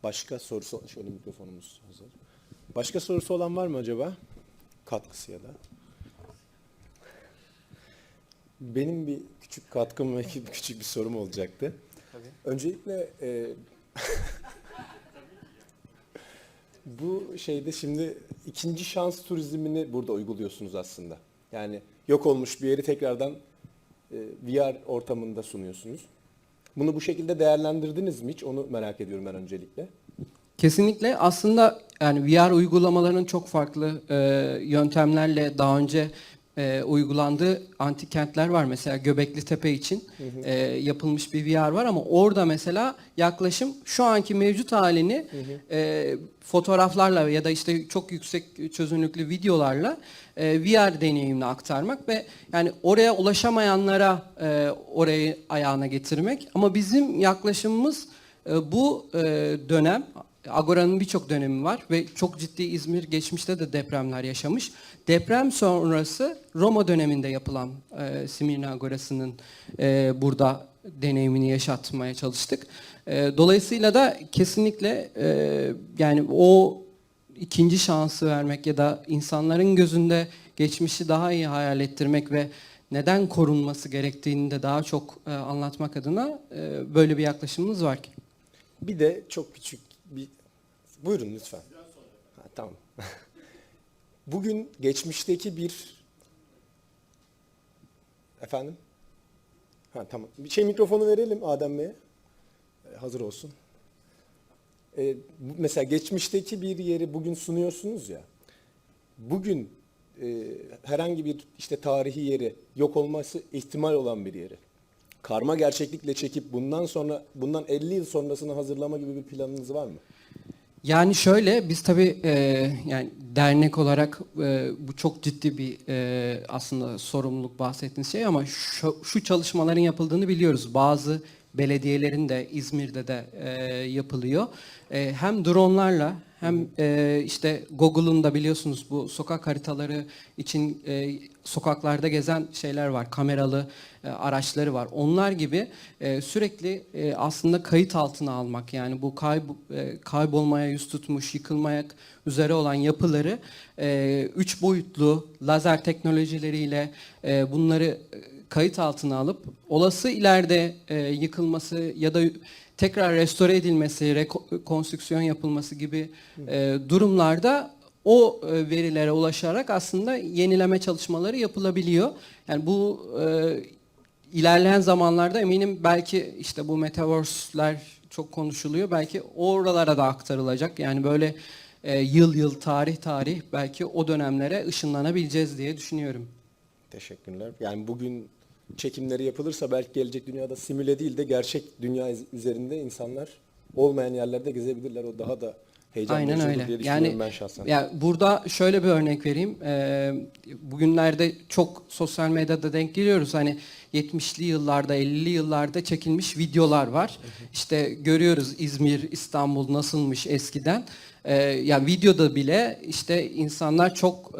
Başka sorusu, şöyle mikrofonumuz hazır. Başka sorusu olan var mı acaba? Katkısı ya da. Benim bir küçük katkım ve küçük bir sorum olacaktı. Tabii. Öncelikle bu şeyde şimdi ikinci şans turizmini burada uyguluyorsunuz aslında. Yani yok olmuş bir yeri tekrardan VR ortamında sunuyorsunuz. Bunu bu şekilde değerlendirdiniz mi hiç? Onu merak ediyorum ben öncelikle. Kesinlikle. Aslında yani VR uygulamalarının çok farklı yöntemlerle daha önce uygulandığı antik kentler var. Mesela Göbekli Tepe için yapılmış bir VR var ama orada mesela yaklaşım şu anki mevcut halini fotoğraflarla ya da işte çok yüksek çözünürlüklü videolarla VR deneyimini aktarmak ve yani oraya ulaşamayanlara orayı ayağına getirmek. Ama bizim yaklaşımımız bu dönem, Agora'nın birçok dönemi var ve çok ciddi İzmir geçmişte de depremler yaşamış. Deprem sonrası Roma döneminde yapılan Simirna Agora'sının burada deneyimini yaşatmaya çalıştık. Dolayısıyla da kesinlikle yani o ikinci şansı vermek ya da insanların gözünde geçmişi daha iyi hayal ettirmek ve neden korunması gerektiğini de daha çok anlatmak adına böyle bir yaklaşımımız var ki. Bir de çok küçük bir... Buyurun lütfen. Ha, tamam. Bugün geçmişteki bir... Efendim? Ha, tamam. Bir mikrofonu verelim Adem Bey'e. Hazır olsun. Mesela geçmişteki bir yeri bugün sunuyorsunuz ya. Bugün herhangi bir işte tarihi yeri yok olması ihtimal olan bir yeri karma gerçeklikle çekip bundan 50 yıl sonrasını hazırlama gibi bir planınız var mı? Yani şöyle biz tabii yani dernek olarak bu çok ciddi bir aslında sorumluluk bahsettiğiniz şey ama şu çalışmaların yapıldığını biliyoruz. Bazı belediyelerin de İzmir'de de yapılıyor. Hem dronlarla hem işte Google'un da biliyorsunuz bu sokak haritaları için sokaklarda gezen şeyler var. Kameralı araçları var. Onlar gibi sürekli aslında kayıt altına almak yani bu kaybolmaya yüz tutmuş, yıkılmaya üzere olan yapıları 3 boyutlu lazer teknolojileriyle bunları kayıt altına alıp olası ileride yıkılması ya da tekrar restore edilmesi, rekonstrüksiyon yapılması gibi durumlarda o verilere ulaşarak aslında yenileme çalışmaları yapılabiliyor. Yani bu ilerleyen zamanlarda eminim belki işte bu metaverse'ler çok konuşuluyor. Belki oralara da aktarılacak. Yani böyle yıl yıl tarih belki o dönemlere ışınlanabileceğiz diye düşünüyorum. Teşekkürler. Yani bugün çekimleri yapılırsa belki gelecek dünyada simüle değil de gerçek dünya üzerinde insanlar olmayan yerlerde gezebilirler. O daha da heyecan Aynen verici öyle. olur diye düşünüyorum Yani, ben şahsen. burada şöyle bir örnek vereyim. Bugünlerde çok sosyal medyada denk geliyoruz. Hani 70'li yıllarda, 50'li yıllarda çekilmiş videolar var. İşte görüyoruz İzmir, İstanbul nasılmış eskiden. Yani videoda bile işte insanlar çok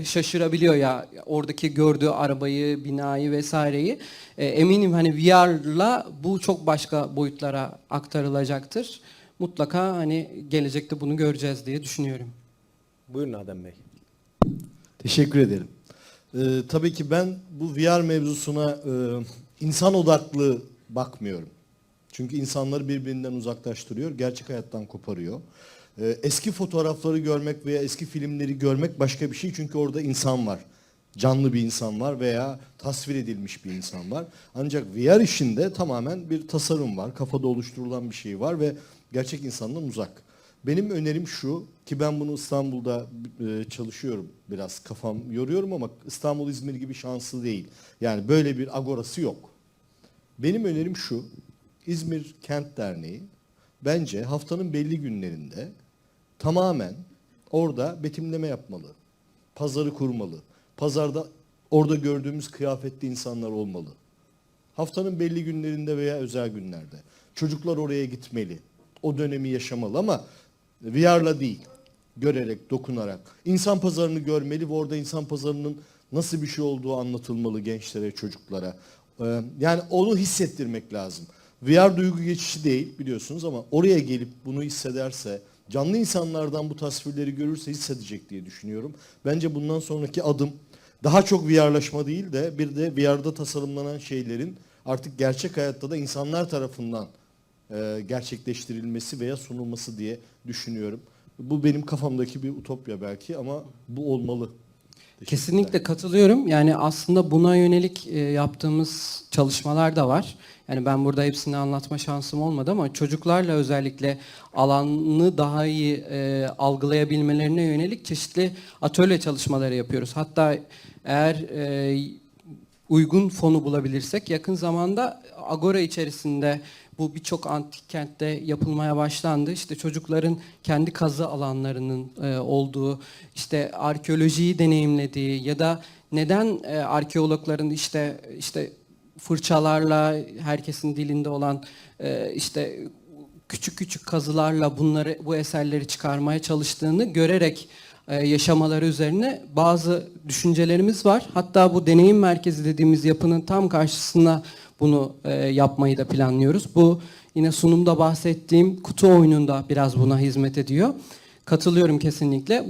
şaşırabiliyor ya oradaki gördüğü arabayı, binayı vesaireyi. Eminim hani VR'la bu çok başka boyutlara aktarılacaktır. Mutlaka hani gelecekte bunu göreceğiz diye düşünüyorum. Buyurun Adem Bey. Teşekkür ederim. Tabii ki ben bu VR mevzusuna insan odaklı bakmıyorum. Çünkü insanları birbirinden uzaklaştırıyor, gerçek hayattan koparıyor. Eski fotoğrafları görmek veya eski filmleri görmek başka bir şey çünkü orada insan var. Canlı bir insan var veya tasvir edilmiş bir insan var. Ancak VR işinde tamamen bir tasarım var, kafada oluşturulan bir şey var ve gerçek insandan uzak. Benim önerim şu ki ben bunu İstanbul'da çalışıyorum biraz kafam yoruyorum ama İstanbul İzmir gibi şanslı değil. Yani böyle bir agorası yok. Benim önerim şu İzmir Kent Derneği bence haftanın belli günlerinde tamamen orada betimleme yapmalı. Pazarı kurmalı. Pazarda orada gördüğümüz kıyafetli insanlar olmalı. Haftanın belli günlerinde veya özel günlerde. Çocuklar oraya gitmeli. O dönemi yaşamalı ama VR'la değil. görerek, dokunarak. İnsan pazarını görmeli ve orada insan pazarının nasıl bir şey olduğu anlatılmalı gençlere, çocuklara. Yani onu hissettirmek lazım. VR duygu geçişi değil biliyorsunuz ama oraya gelip bunu hissederse, canlı insanlardan bu tasvirleri görürse hissedecek diye düşünüyorum. Bence bundan sonraki adım daha çok VR'laşma değil de bir de VR'da tasarımlanan şeylerin artık gerçek hayatta da insanlar tarafından gerçekleştirilmesi veya sunulması diye düşünüyorum. Bu benim kafamdaki bir utopya belki ama bu olmalı. Kesinlikle katılıyorum. Yani aslında buna yönelik yaptığımız çalışmalar da var. Yani ben burada hepsini anlatma şansım olmadı ama çocuklarla özellikle alanı daha iyi algılayabilmelerine yönelik çeşitli atölye çalışmaları yapıyoruz. Hatta eğer uygun fonu bulabilirsek yakın zamanda Agora içerisinde bu birçok antik kentte yapılmaya başlandı. İşte çocukların kendi kazı alanlarının olduğu, işte arkeolojiyi deneyimlediği ya da neden arkeologların işte fırçalarla herkesin dilinde olan işte küçük küçük kazılarla bu eserleri çıkarmaya çalıştığını görerek yaşamaları üzerine bazı düşüncelerimiz var. Hatta bu deneyim merkezi dediğimiz yapının tam karşısına bunu yapmayı da planlıyoruz. Bu yine sunumda bahsettiğim kutu oyununda biraz buna hizmet ediyor. Katılıyorum kesinlikle.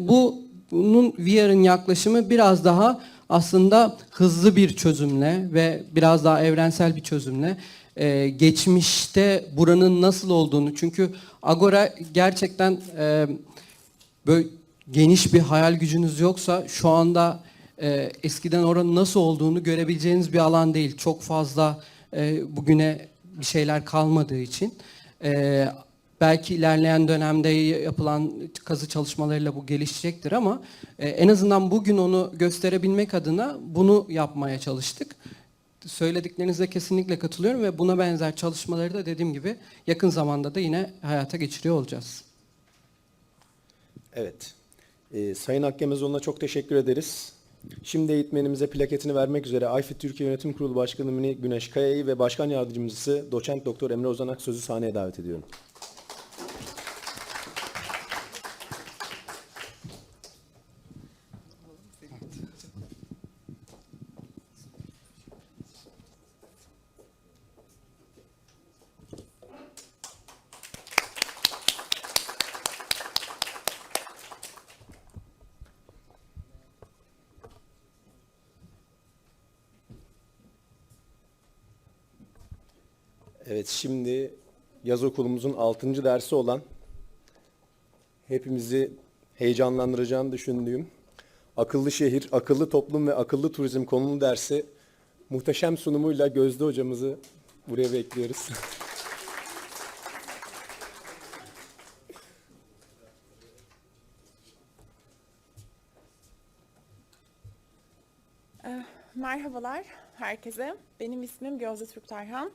Bunun VR'ın yaklaşımı biraz daha aslında hızlı bir çözümle ve biraz daha evrensel bir çözümle geçmişte buranın nasıl olduğunu, çünkü Agora gerçekten böyle geniş bir hayal gücünüz yoksa şu anda eskiden oranın nasıl olduğunu görebileceğiniz bir alan değil. Çok fazla bugüne bir şeyler kalmadığı için belki ilerleyen dönemde yapılan kazı çalışmalarıyla bu gelişecektir ama en azından bugün onu gösterebilmek adına bunu yapmaya çalıştık. Söylediklerinize kesinlikle katılıyorum ve buna benzer çalışmaları da dediğim gibi yakın zamanda da yine hayata geçiriyor olacağız. Evet. Sayın Akgemezoğlu'na çok teşekkür ederiz. Şimdi eğitmenimize plaketini vermek üzere IFITT Türkiye Yönetim Kurulu Başkanı Mine Güneş Kaya'yı ve Başkan Yardımcısı Doçent Doktor Emre Ozan Aksöz'ü sahneye davet ediyorum. Evet, şimdi yaz okulumuzun 6. dersi olan, hepimizi heyecanlandıracağını düşündüğüm Akıllı Şehir, Akıllı Toplum ve Akıllı Turizm konulu dersi muhteşem sunumuyla Gözde hocamızı buraya bekliyoruz. Merhabalar herkese. Benim ismim Gözde Türktarhan.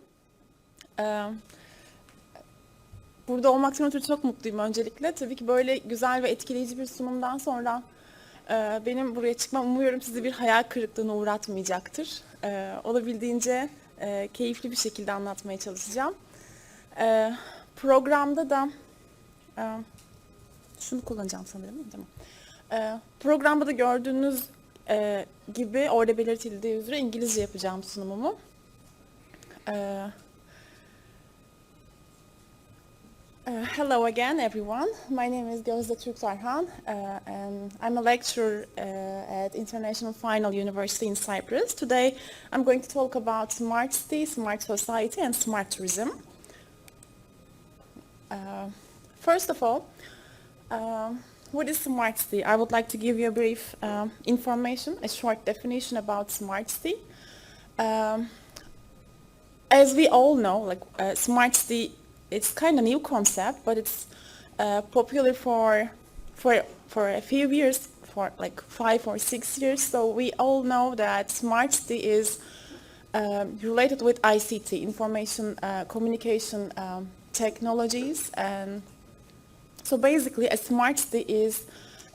Burada olmaktan ötürü çok mutluyum öncelikle. Tabii ki böyle güzel ve etkileyici bir sunumdan sonra benim buraya çıkmam umuyorum sizi bir hayal kırıklığına uğratmayacaktır. Olabildiğince keyifli bir şekilde anlatmaya çalışacağım. Programda da şunu kullanacağım sanırım. Tamam. Programda da gördüğünüz gibi orada belirtildiği üzere İngilizce yapacağım sunumumu. Hello again, everyone. My name is Gözde Türktarhan, and I'm a lecturer at International Final University in Cyprus. Today, I'm going to talk about smart city, smart society, and smart tourism. First of all, what is smart city? I would like to give you a brief information, a short definition about smart city. As we all know, smart city, it's kind of new concept, but it's popular for a few years, for like 5 or 6 years. So we all know that smart city is related with ICT, information communication technologies, and so basically a smart city is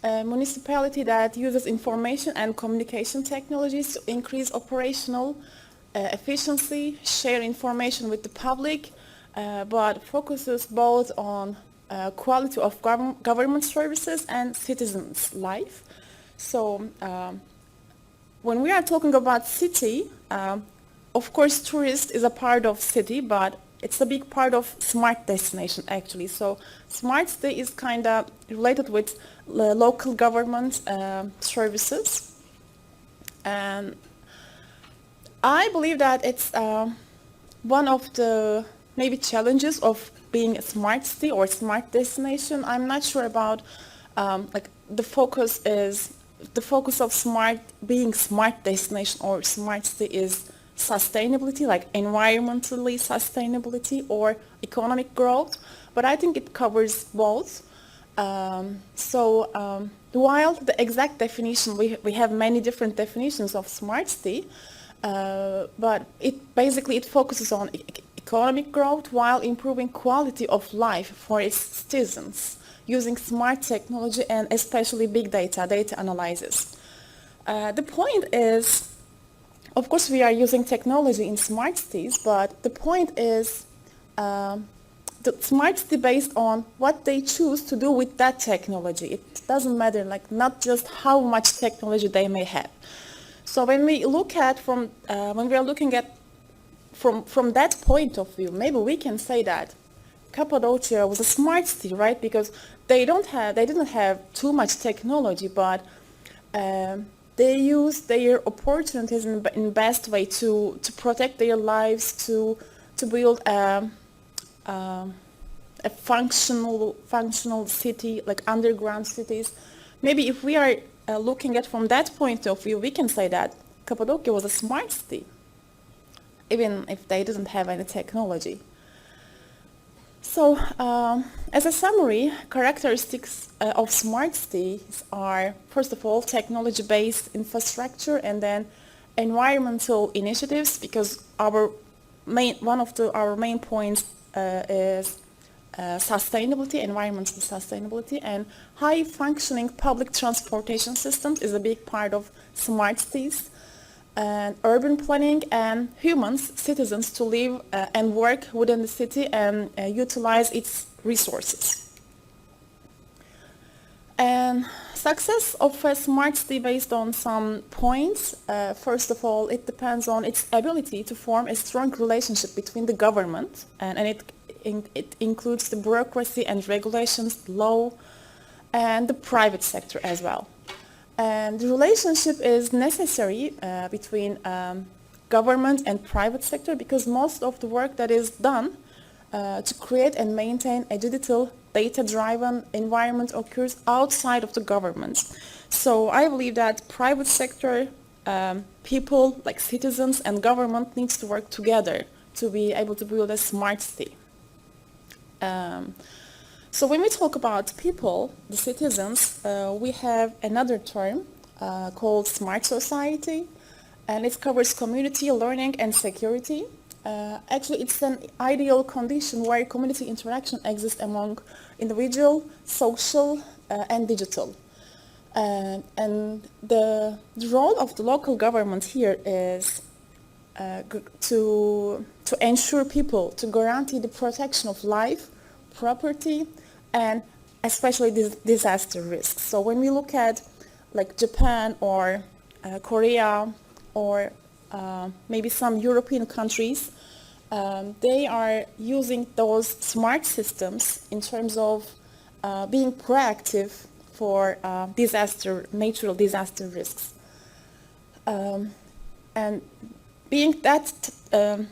a municipality that uses information and communication technologies to increase operational efficiency, share information with the public, but focuses both on quality of government services and citizens' life. So when we are talking about city, of course tourist is a part of city, but it's a big part of smart destination actually. So smart city is kind of related with local government services. And I believe that it's one of the maybe challenges of being a smart city or smart destination. I'm not sure about like the focus of being smart destination or smart city is sustainability, like environmentally sustainability or economic growth, but I think it covers both. While the exact definition, we have many different definitions of smart city, but it focuses on economic growth while improving quality of life for its citizens using smart technology and especially big data analysis. The point is, of course, we are using technology in smart cities, but the point is the smart city based on what they choose to do with that technology. It doesn't matter, like not just how much technology they may have. So when we look at from that point of view, maybe we can say that Cappadocia was a smart city, right? Because they didn't have too much technology, but they used their opportunities in best way to protect their lives, to build a functional city, like underground cities. Maybe if we are looking at from that point of view, we can say that Cappadocia was a smart city, even if they didn't have any technology. So, as a summary, characteristics of smart cities are, first of all, technology-based infrastructure, and then environmental initiatives, because our main points is sustainability, environmental sustainability, and high-functioning public transportation systems is a big part of smart cities. And urban planning and citizens to live and work within the city and utilize its resources. And success of a smart city based on some points. First of all, it depends on its ability to form a strong relationship between the government, and it includes the bureaucracy and regulations, law, and the private sector as well. And the relationship is necessary between government and private sector, because most of the work that is done to create and maintain a digital data-driven environment occurs outside of the government. So I believe that private sector, people like citizens and government needs to work together to be able to build a smart city. So when we talk about people, the citizens, we have another term called smart society, and it covers community, learning, and security. Actually, it's an ideal condition where community interaction exists among individual, social, and digital. And the role of the local government here is to ensure people, to guarantee the protection of life, property, and especially disaster risks. So when we look at like Japan or Korea or maybe some European countries, they are using those smart systems in terms of being proactive for natural disaster risks. And being that,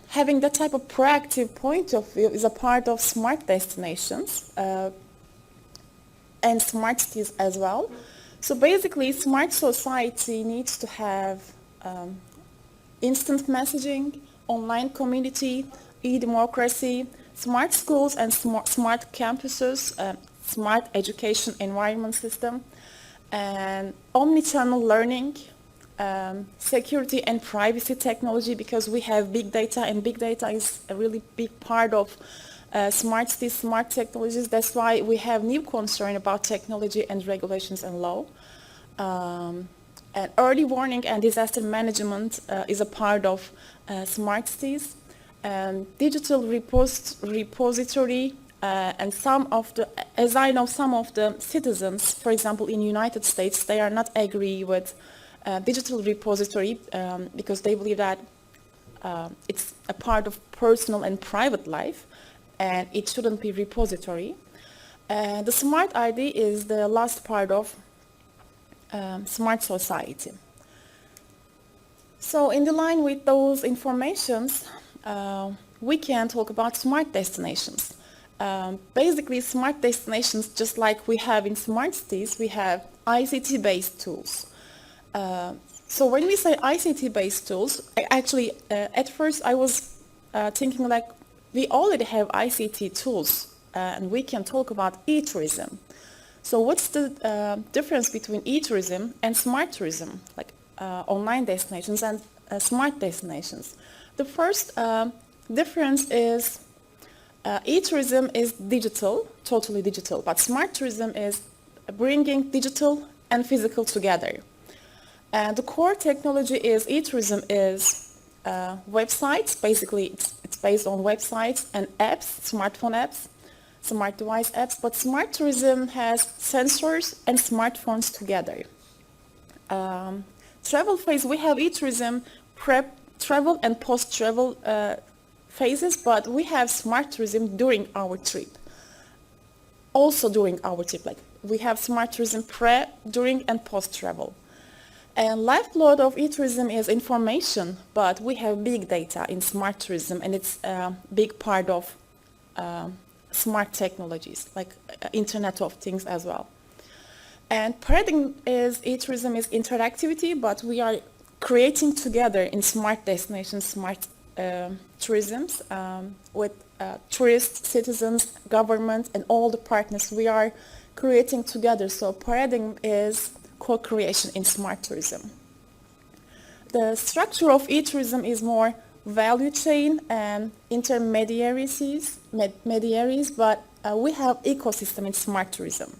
having that type of proactive point of view is a part of smart destinations and smart cities as well. So basically, smart society needs to have instant messaging, online community, e-democracy, smart schools and smart campuses, smart education environment system, and omni-channel learning, security and privacy technology, because we have big data, and big data is a really big part of smart cities, smart technologies. That's why we have new concern about technology and regulations and law. And early warning and disaster management is a part of smart cities. And digital repository and as I know, some of the citizens, for example, in United States, they are not agree with digital repository because they believe that it's a part of personal and private life, and it shouldn't be repository. The smart ID is the last part of smart society. So in the line with those informations, we can talk about smart destinations. Basically, smart destinations, just like we have in smart cities, we have ICT-based tools. So when we say ICT-based tools, at first I was thinking like we already have ICT tools and we can talk about e-tourism. So what's the difference between e-tourism and smart tourism, like online destinations and smart destinations? The first difference is e-tourism is digital, totally digital, but smart tourism is bringing digital and physical together. And the core technology is e-tourism is websites. Basically, it's based on websites and apps, smartphone apps, smart device apps. But smart tourism has sensors and smartphones together. Travel phase, we have e-tourism, travel and post-travel phases, but we have smart tourism during our trip. Also during our trip, like we have smart tourism during and post-travel. And lifeblood of e-tourism is information, but we have big data in smart tourism, and it's a big part of smart technologies, like Internet of Things as well. And paradigm is e-tourism is interactivity, but we are creating together in smart destinations, smart tourisms with tourists, citizens, government, and all the partners. We are creating together. So paradigm is co-creation in smart tourism. The structure of e-tourism is more value chain and intermediaries, but we have ecosystem in smart tourism.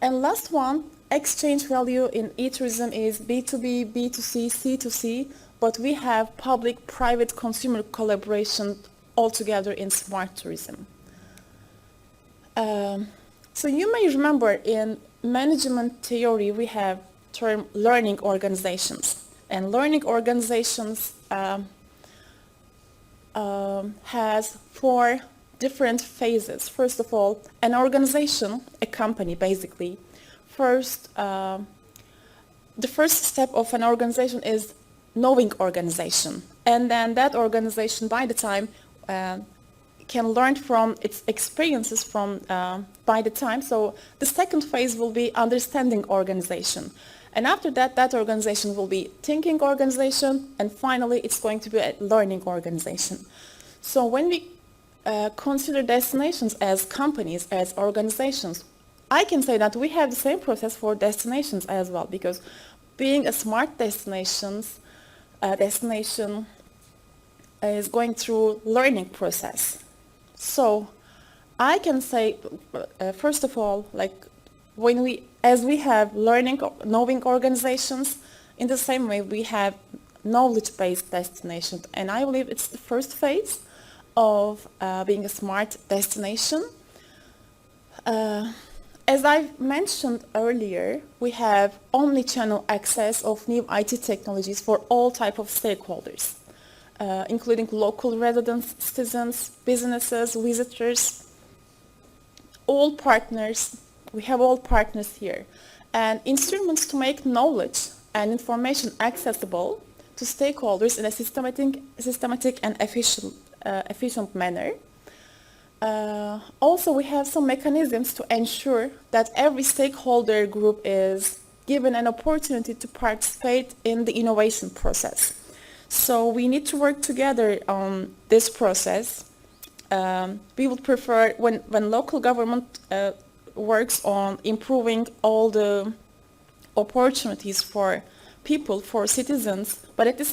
And last one, exchange value in e-tourism is B2B, B2C, C2C, but we have public-private consumer collaboration altogether in smart tourism. So you may remember in management theory we have term learning organizations, and learning organizations has 4 different phases. First of all, an organization, a company basically, the first step of an organization is knowing organization, and then that organization by the time can learn from its experiences from by the time. So the second phase will be understanding organization, and after that, that organization will be thinking organization, and finally it's going to be a learning organization. So when we consider destinations as companies, as organizations, I can say that we have the same process for destinations as well, because being a smart destination is going through learning process. So I can say, first of all, like as we have knowing organizations, in the same way we have knowledge-based destinations, and I believe it's the first phase of being a smart destination. As I mentioned earlier, we have omni-channel access of new IT technologies for all type of stakeholders, including local residents, citizens, businesses, visitors, all partners. We have all partners here, and instruments to make knowledge and information accessible to stakeholders in a systematic and efficient manner. Also, we have some mechanisms to ensure that every stakeholder group is given an opportunity to participate in the innovation process. So we need to work together on this process. We would prefer when local government works on improving all the opportunities for people, for citizens, but at the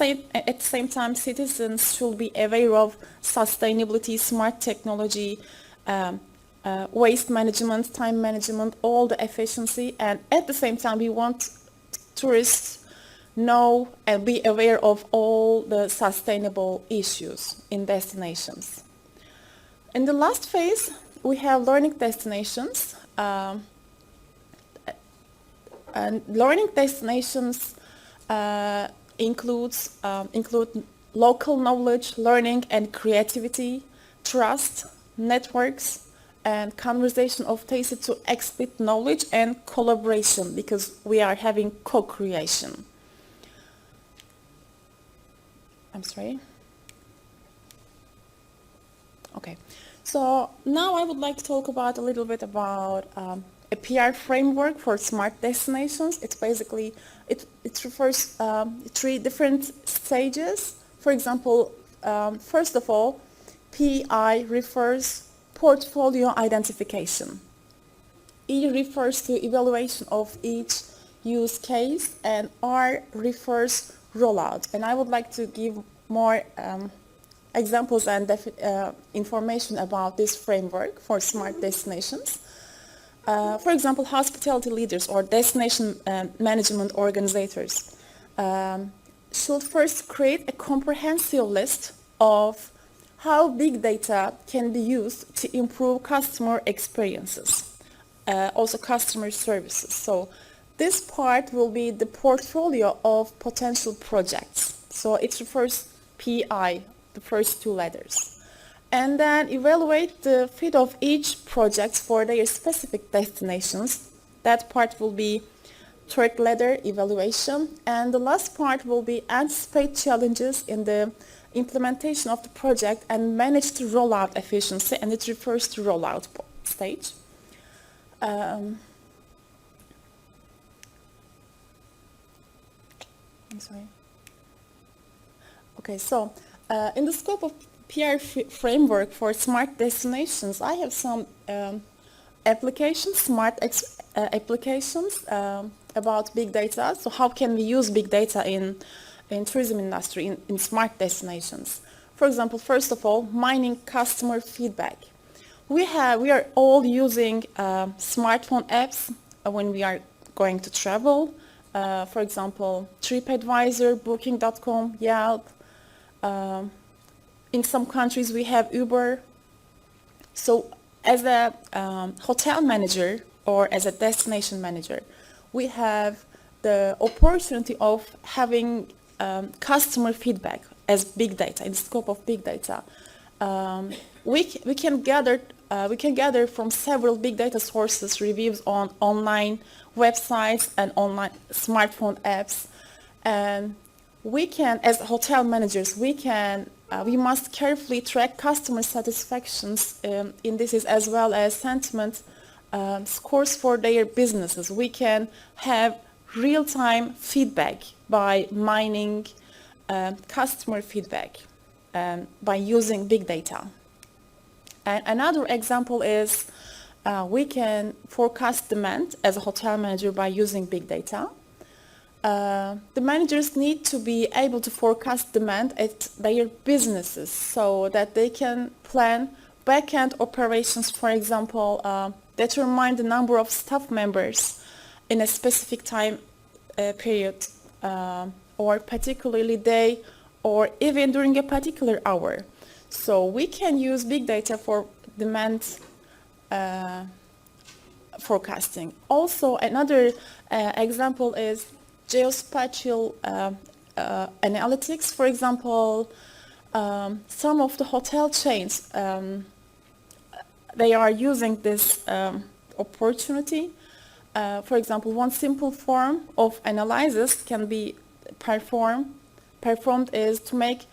same time, citizens should be aware of sustainability, smart technology, waste management, time management, all the efficiency, and at the same time, we want tourists know and be aware of all the sustainable issues in destinations. In the last phase, we have learning destinations. And learning destinations include local knowledge, learning and creativity, trust, networks, and conversation of tasted to explicit knowledge and collaboration, because we are having co-creation. I'm sorry. Okay, so now I would like to talk about a little bit about a PR framework for smart destinations. It's basically, it refers three different stages. For example, first of all, PI refers portfolio identification. E refers to evaluation of each use case, and R refers rollout. And I would like to give more examples and information about this framework for smart destinations. For example, hospitality leaders or destination management organizers should first create a comprehensive list of how big data can be used to improve customer experiences, also customer services. So this part will be the portfolio of potential projects. So it refers PI, the first two letters. And then evaluate the fit of each project for their specific destinations. That part will be third letter, evaluation. And the last part will be anticipate challenges in the implementation of the project and manage the rollout efficiency, and it refers to rollout stage. I'm sorry. Okay, so in the scope of PR framework for smart destinations, I have some applications, applications about big data. So how can we use big data in tourism industry, in smart destinations? For example, first of all, mining customer feedback. We are all using smartphone apps when we are going to travel. For example, TripAdvisor, Booking.com, Yelp. In some countries we have Uber. So as a hotel manager or as a destination manager, we have the opportunity of having customer feedback as big data, in the scope of big data. We can gather from several big data sources reviews on online websites and online smartphone apps, and we can, as hotel managers, we must carefully track customer satisfactions indices as well as sentiment scores for their businesses. We can have real-time feedback by mining customer feedback by using big data. And another example is we can forecast demand as a hotel manager by using big data. The managers need to be able to forecast demand at their businesses so that they can plan back-end operations, for example, determine the number of staff members in a specific time period, or particularly day, or even during a particular hour. So we can use big data for demand forecasting. Also, another example is geospatial analytics. For example, some of the hotel chains, they are using this opportunity. For example, one simple form of analysis can be performed is to make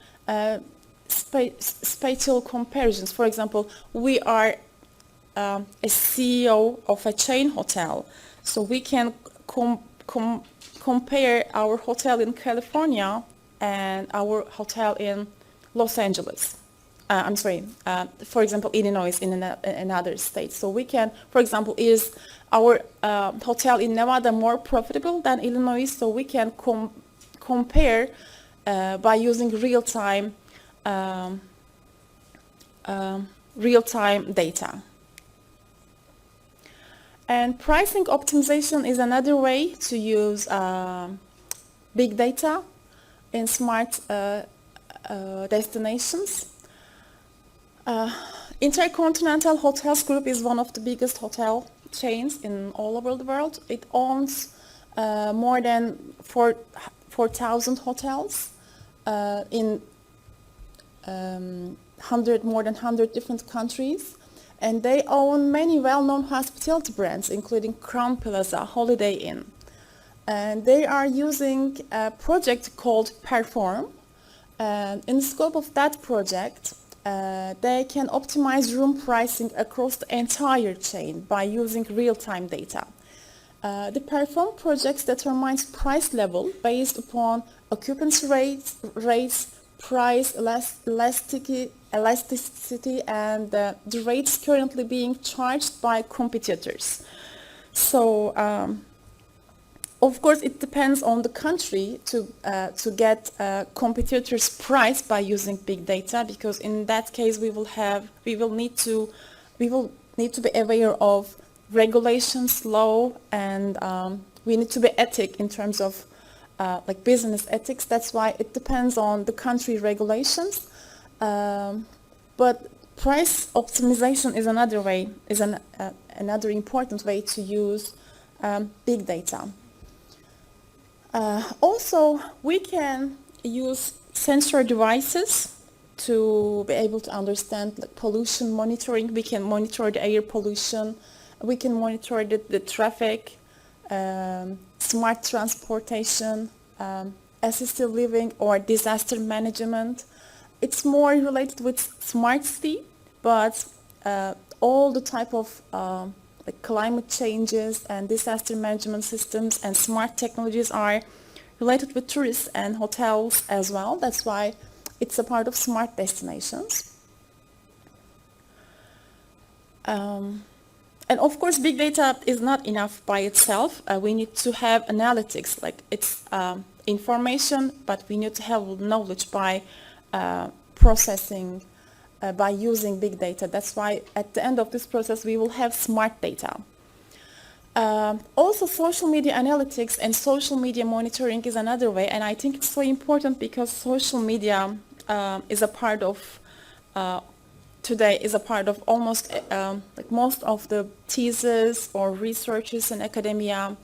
spatial comparisons. For example, we are a CEO of a chain hotel, so we can compare our hotel in California and our hotel in Los Angeles. I'm sorry, for example, Illinois in another state. So we can, for example, is our hotel in Nevada more profitable than Illinois? So we can compare by using real-time data. And pricing optimization is another way to use big data in smart destinations. Intercontinental Hotels Group is one of the biggest hotel chains in all over the world. It owns more than 4,000 hotels in more than 100 different countries. And they own many well-known hospitality brands, including Crown Plaza, Holiday Inn. And they are using a project called Perform. In the scope of that project, they can optimize room pricing across the entire chain by using real-time data. The Perform project determines price level based upon occupancy rates, price elasticity, and the rates currently being charged by competitors. So, of course, it depends on the country to get competitors' price by using big data, because in that case we will need to be aware of regulations, law, and we need to be ethic in terms of like business ethics. That's why it depends on the country regulations. But price optimization is another way, another important way to use big data. Also, we can use sensor devices to be able to understand like pollution monitoring. We can monitor the air pollution. We can monitor the traffic, smart transportation, assisted living, or disaster management. It's more related with smart city, but all the type of like climate changes and disaster management systems and smart technologies are related with tourists and hotels as well. That's why it's a part of smart destinations. And of course, big data is not enough by itself. We need to have analytics, like it's information, but we need to have knowledge by processing, by using big data. That's why at the end of this process, we will have smart data. Also, social media analytics and social media monitoring is another way, and I think it's so important because social media is a part of today is a part of almost like most of the theses or researches in academia.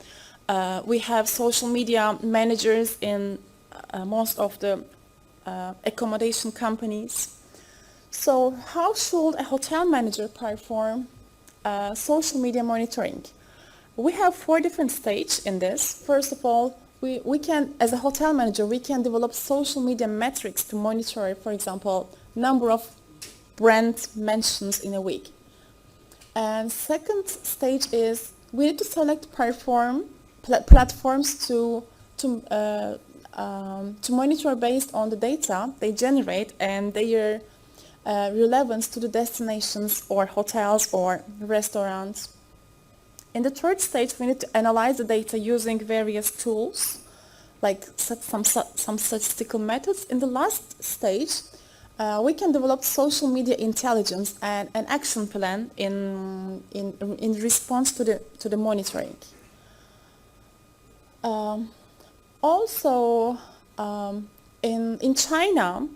We have social media managers in most of the accommodation companies. So how should a hotel manager perform social media monitoring? We have 4 different stages in this. First of all, we can, as a hotel manager, we can develop social media metrics to monitor, for example, number of brand mentions in a week. And second stage is we need to select platforms to monitor based on the data they generate and their relevance to the destinations or hotels or restaurants. In the third stage, we need to analyze the data using various tools, like some statistical methods. In the last stage, we can develop social media intelligence and an action plan in response to the monitoring. Also, in China,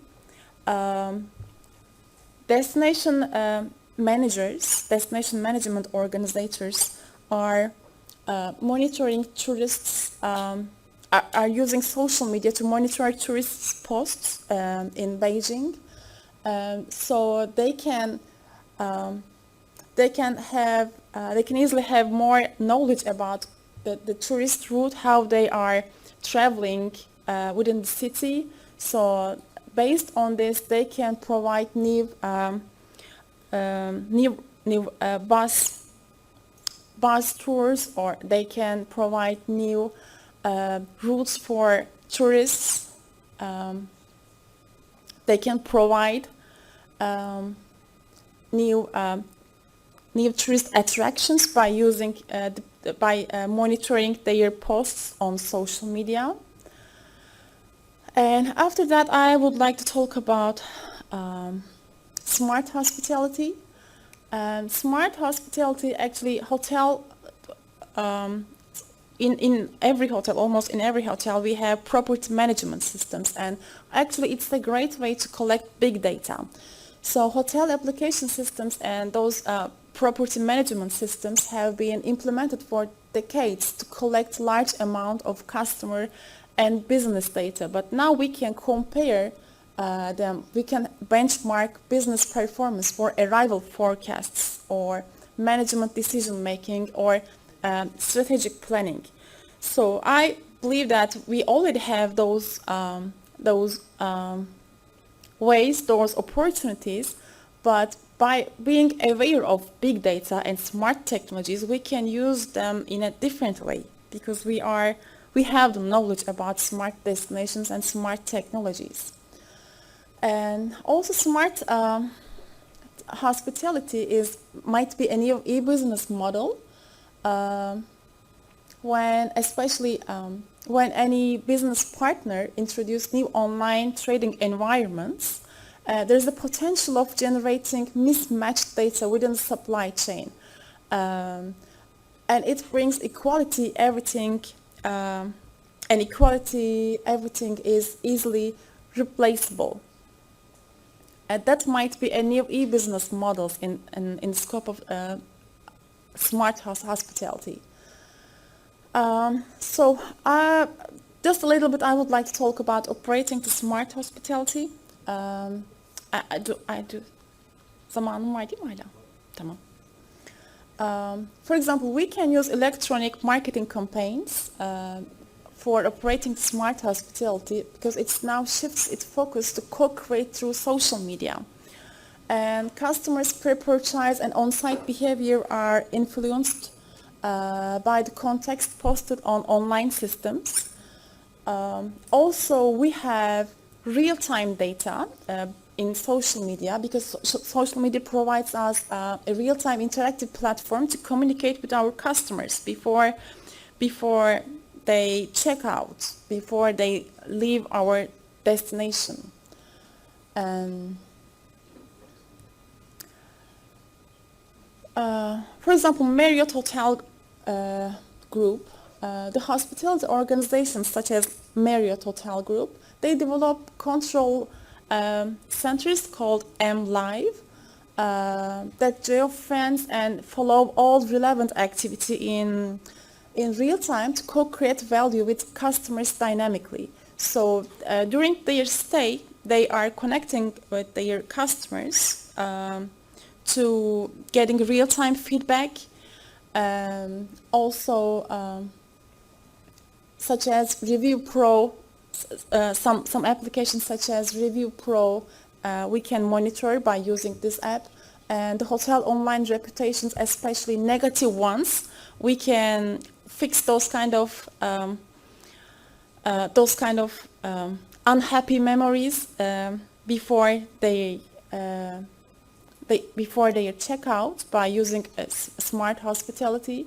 destination managers, destination management organizers are monitoring tourists, are using social media to monitor tourists' posts in Beijing. So they can easily have more knowledge about the tourist route, how they are traveling within the city. So based on this, they can provide new bus tours, or they can provide new routes for tourists. They can provide new tourist attractions by using monitoring their posts on social media. And after that, I would like to talk about smart hospitality. And smart hospitality, actually, in every hotel, almost in every hotel, we have property management systems, and actually it's a great way to collect big data. So hotel application systems and those property management systems have been implemented for decades to collect large amount of customer and business data. But now we can compare them. We can benchmark business performance for arrival forecasts or management decision making or strategic planning. So I believe that we already have those ways, those opportunities, but by being aware of big data and smart technologies, we can use them in a different way because we have the knowledge about smart destinations and smart technologies. And also smart hospitality might be a new e-business model when any business partner introduce new online trading environments. There's a potential of generating mismatched data within the supply chain. And it brings equality, everything is easily replaceable. That might be a new e-business models in scope of smart hospitality. Just a little bit, I would like to talk about operating to smart hospitality. I do. Zamanım var değil mi hala? Tamam. For example, we can use electronic marketing campaigns for operating smart hospitality because it now shifts its focus to co-create through social media. And customers' pre-purchase and on-site behavior are influenced by the context posted on online systems. Also, we have real-time data in social media because social media provides us a real-time interactive platform to communicate with our customers before they check out, before they leave our destination. For example, Marriott Hotel Group, the hospitality organizations such as Marriott Hotel Group, they develop control centers called MLive that geofence and follow all relevant activity in real time to co-create value with customers dynamically. So during their stay, they are connecting with their customers to getting real-time feedback, also such as Review Pro, some applications such as Review Pro we can monitor by using this app, and the hotel online reputations, especially negative ones, we can fix those kind of unhappy memories before they check out by using smart hospitality.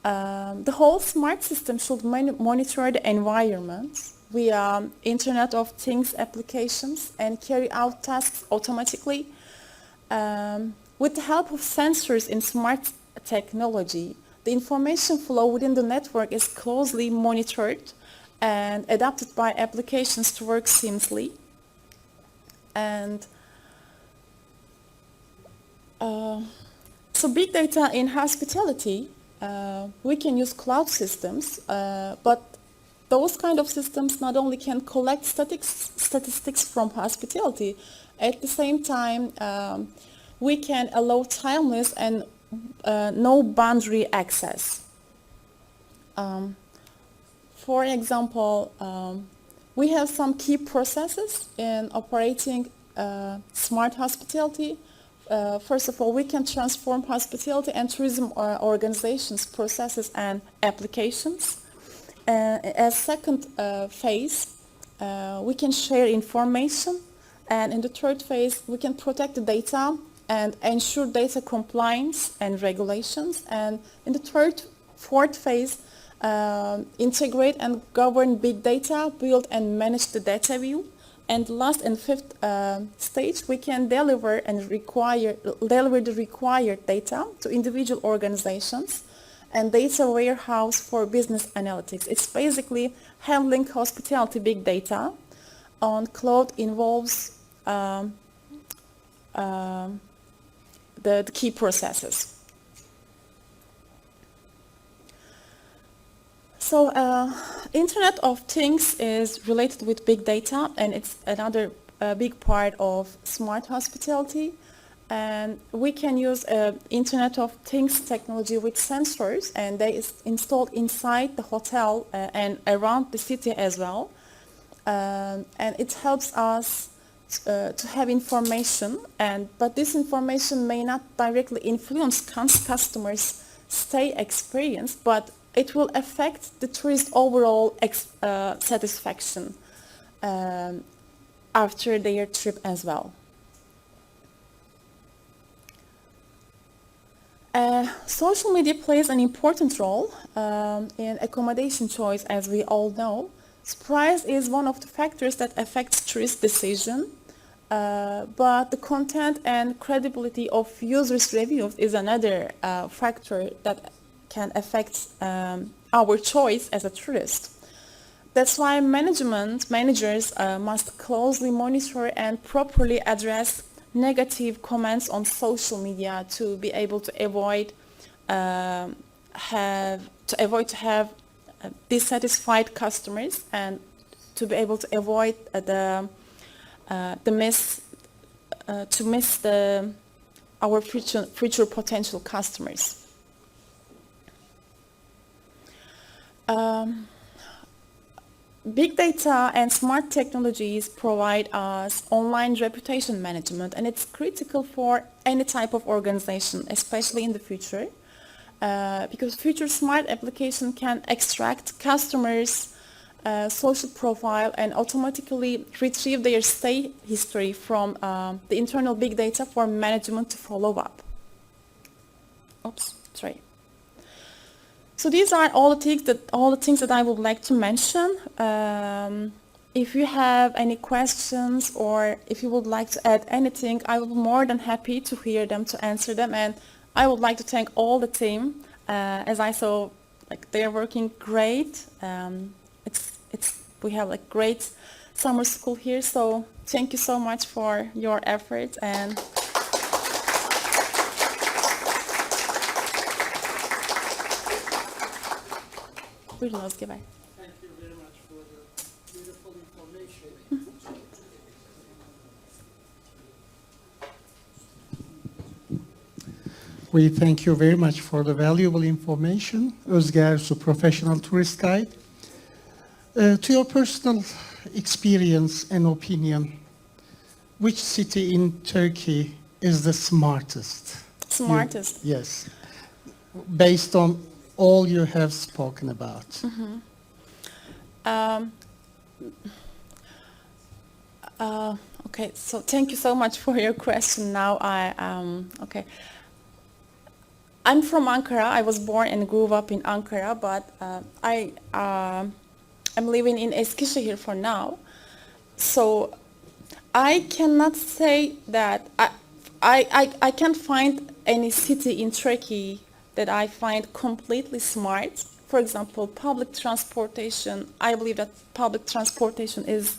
The whole smart system should monitor the environment via Internet of Things applications and carry out tasks automatically. With the help of sensors in smart technology, the information flow within the network is closely monitored and adapted by applications to work seamlessly. And so big data in hospitality, we can use cloud systems, but those kind of systems not only can collect statistics from hospitality, at the same time we can allow timeless and no boundary access. For example, we have some key processes in operating smart hospitality. First of all, we can transform hospitality and tourism organizations, processes and applications. As second phase, we can share information, and in the third phase, we can protect the data and ensure data compliance and regulations. And in the fourth phase, integrate and govern big data, build and manage the data view. And last and fifth stage, we can deliver the required data to individual organizations and data warehouse for business analytics. It's basically handling hospitality big data on cloud involves the key processes. So Internet of Things is related with big data, and it's another big part of smart hospitality. And we can use Internet of Things technology with sensors, and they is installed inside the hotel and around the city as well. And it helps us to have information, but this information may not directly influence customers' stay experience, but it will affect the tourist overall satisfaction after their trip as well. Social media plays an important role in accommodation choice, as we all know. Price is one of the factors that affects tourist decision, but the content and credibility of users' reviews is another factor that can affect our choice as a tourist. That's why managers must closely monitor and properly address negative comments on social media to be able to avoid to have dissatisfied customers, and to be able to avoid our future potential customers. Big data and smart technologies provide us online reputation management, and it's critical for any type of organization, especially in the future, because future smart application can extract customers' social profile and automatically retrieve their stay history from the internal big data for management to follow up. Oops, sorry. So these are all the things that I would like to mention. If you have any questions, or if you would like to add anything, I will be more than happy to hear them, to answer them. And I would like to thank all the team. As I saw, like, they are working great. We have like great summer school here. So thank you so much for your effort. And buyurun Özge Bey. Thank you very much for the beautiful information. We thank you very much for the valuable information. Özge Ersu, professional tourist guide. To your personal experience and opinion, which city in Turkey is the smartest? Smartest? Yes. Based on all you have spoken about. Okay, so thank you so much for your question. Now okay. I'm from Ankara. I was born and grew up in Ankara, but I'm living in Eskişehir for now. So I cannot say that I can't find any city in Turkey that I find completely smart. For example, public transportation. I believe that public transportation is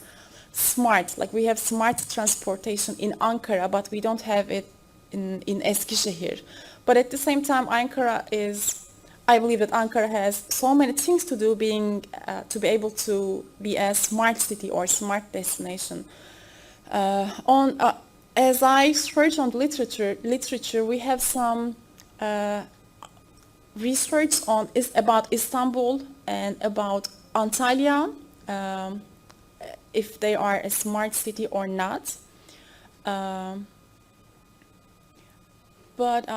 smart. Like, we have smart transportation in Ankara, but we don't have it in Eskişehir. But at the same time, I believe that Ankara has so many things to do, to be able to be a smart city or smart destination. As I search on literature, we have some research about Istanbul and about Antalya, if they are a smart city or not. But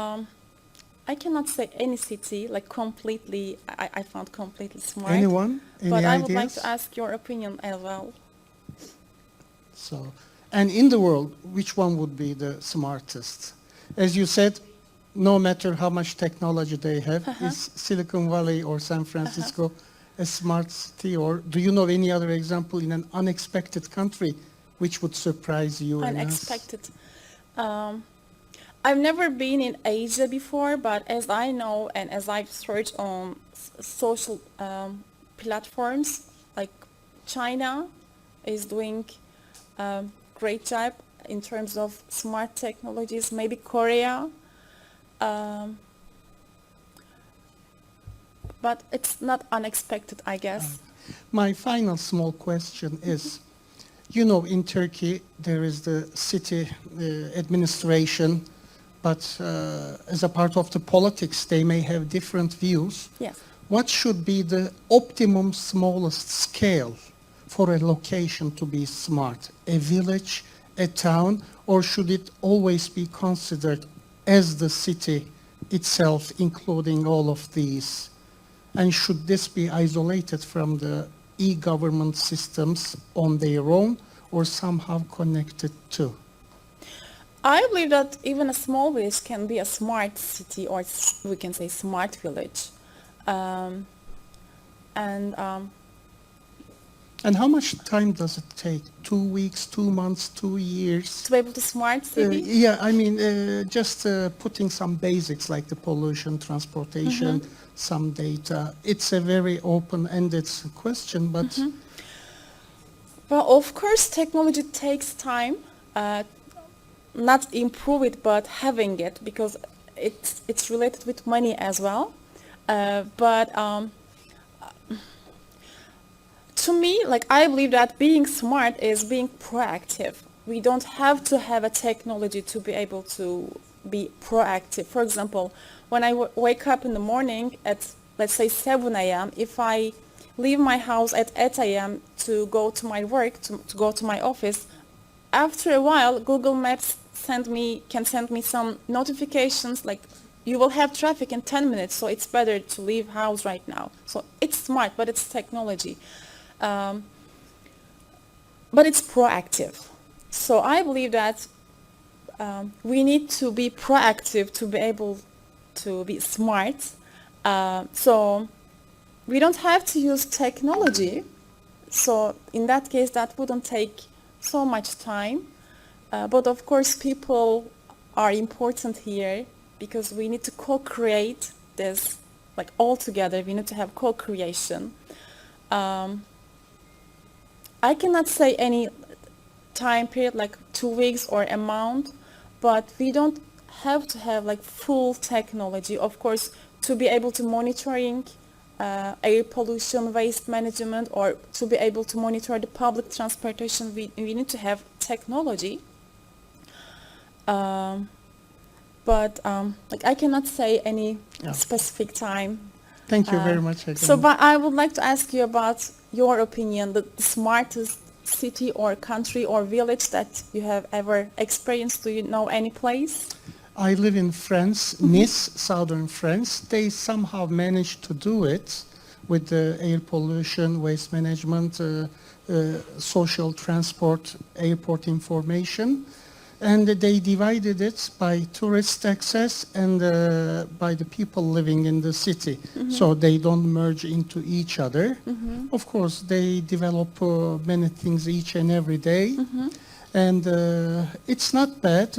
I cannot say any city like completely. I found completely smart. Anyone? Any but ideas? I would like to ask your opinion as well. So, and in the world, which one would be the smartest? As you said, no matter how much technology they have, is Silicon Valley or San Francisco a smart city? Or do you know any other example in an unexpected country which would surprise you and us? Unexpected. I've never been in Asia before, but as I know and as I've searched on social platforms, like China is doing a great job in terms of smart technologies, maybe Korea. But it's not unexpected, I guess. My final small question is, you know, in Turkey there is the city administration, but as a part of the politics they may have different views. Yes. What should be the optimum smallest scale for a location to be smart? A village, a town, or should it always be considered as the city itself, including all of these? And should this be isolated from the e-government systems on their own or somehow connected to? I believe that even a small village can be a smart city, or we can say smart village. And how much time does it take? 2 weeks, 2 months, 2 years? To be able to smart city? Yeah, I mean, just putting some basics like the pollution, transportation, some data. It's a very open-ended question, but Well, of course, technology takes time. Not improve it, but having it, because it's related with money as well. To me, like, I believe that being smart is being proactive. We don't have to have a technology to be able to be proactive. For example, when I wake up in the morning at, let's say, 7 a.m., if I leave my house at 8 a.m. to go to my work, to go to my office, after a while, Google Maps can send me some notifications like, you will have traffic in 10 minutes, so it's better to leave house right now. So it's smart, but it's technology. But it's proactive. So I believe that we need to be proactive to be able to be smart. So we don't have to use technology. So in that case, that wouldn't take so much time. But of course, people are important here because we need to co-create this, like, all together. We need to have co-creation. I cannot say any time period, like 2 weeks or a month, but we don't have to have like full technology. Of course, to be able to monitoring air pollution, waste management, or to be able to monitor the public transportation, we need to have technology. But like, I cannot say any specific time. thank you very much again. So, but I would like to ask you about your opinion, the smartest city or country or village that you have ever experienced. Do you know any place? I live in France, Nice, southern France. They somehow managed to do it with the air pollution, waste management, social transport, airport information. And they divided it by tourist access and by the people living in the city. So they don't merge into each other. Of course, they develop many things each and every day. And it's not bad.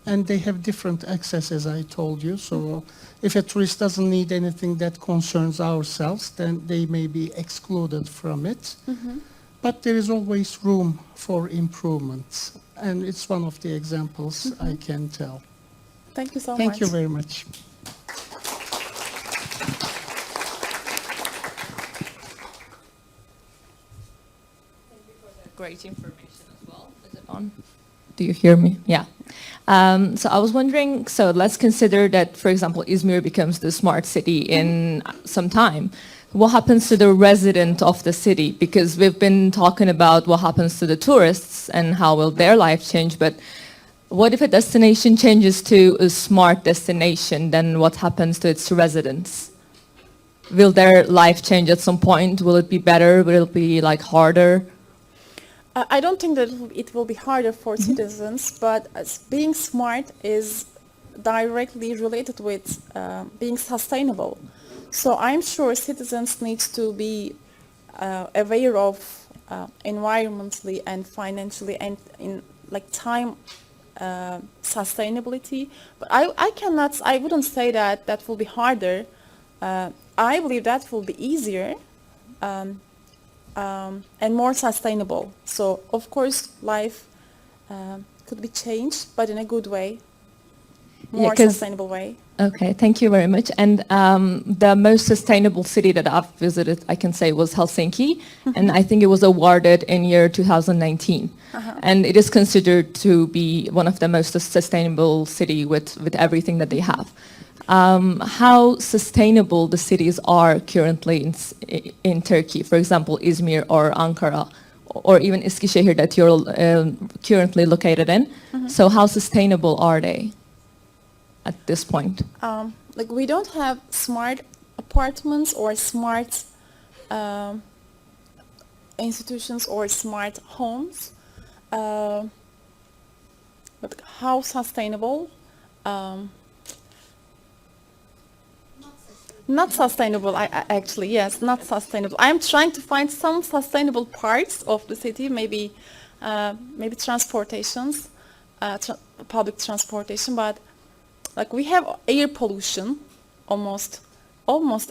And they have different access, as I told you. So if a tourist doesn't need anything that concerns ourselves, then they may be excluded from it. But there is always room for improvement. And it's one of the examples I can tell. Thank you so much. Thank you very much. Great information as well. Is it on? Do you hear me? Yeah. So I was wondering, so let's consider that, for example, Izmir becomes the smart city in some time. What happens to the resident of the city? Because we've been talking about what happens to the tourists and how will their life change, but what if a destination changes to a smart destination? Then what happens to its residents? Will their life change at some point? Will it be better? Will it be like harder? I don't think that it will be harder for citizens, but being smart is directly related with being sustainable. So I'm sure citizens need to be aware of environmentally and financially and in like time sustainability. But I wouldn't say that will be harder. I believe that will be easier and more sustainable. So of course life could be changed, but in a good way, Yeah, more 'cause- sustainable way. Okay, thank you very much. And the most sustainable city that I've visited, I can say, was Helsinki, and I think it was awarded in year 2019. And it is considered to be one of the most sustainable city with everything that they have. How sustainable the cities are currently in Turkey, for example, Izmir or Ankara, or even Eskişehir that you're currently located in. So how sustainable are they at this point? Like we don't have smart apartments or smart institutions or smart homes, but how sustainable? Not sustainable. I actually, yes, not sustainable. I'm trying to find some sustainable parts of the city. Maybe transportations, public transportation, but. Like we have air pollution, almost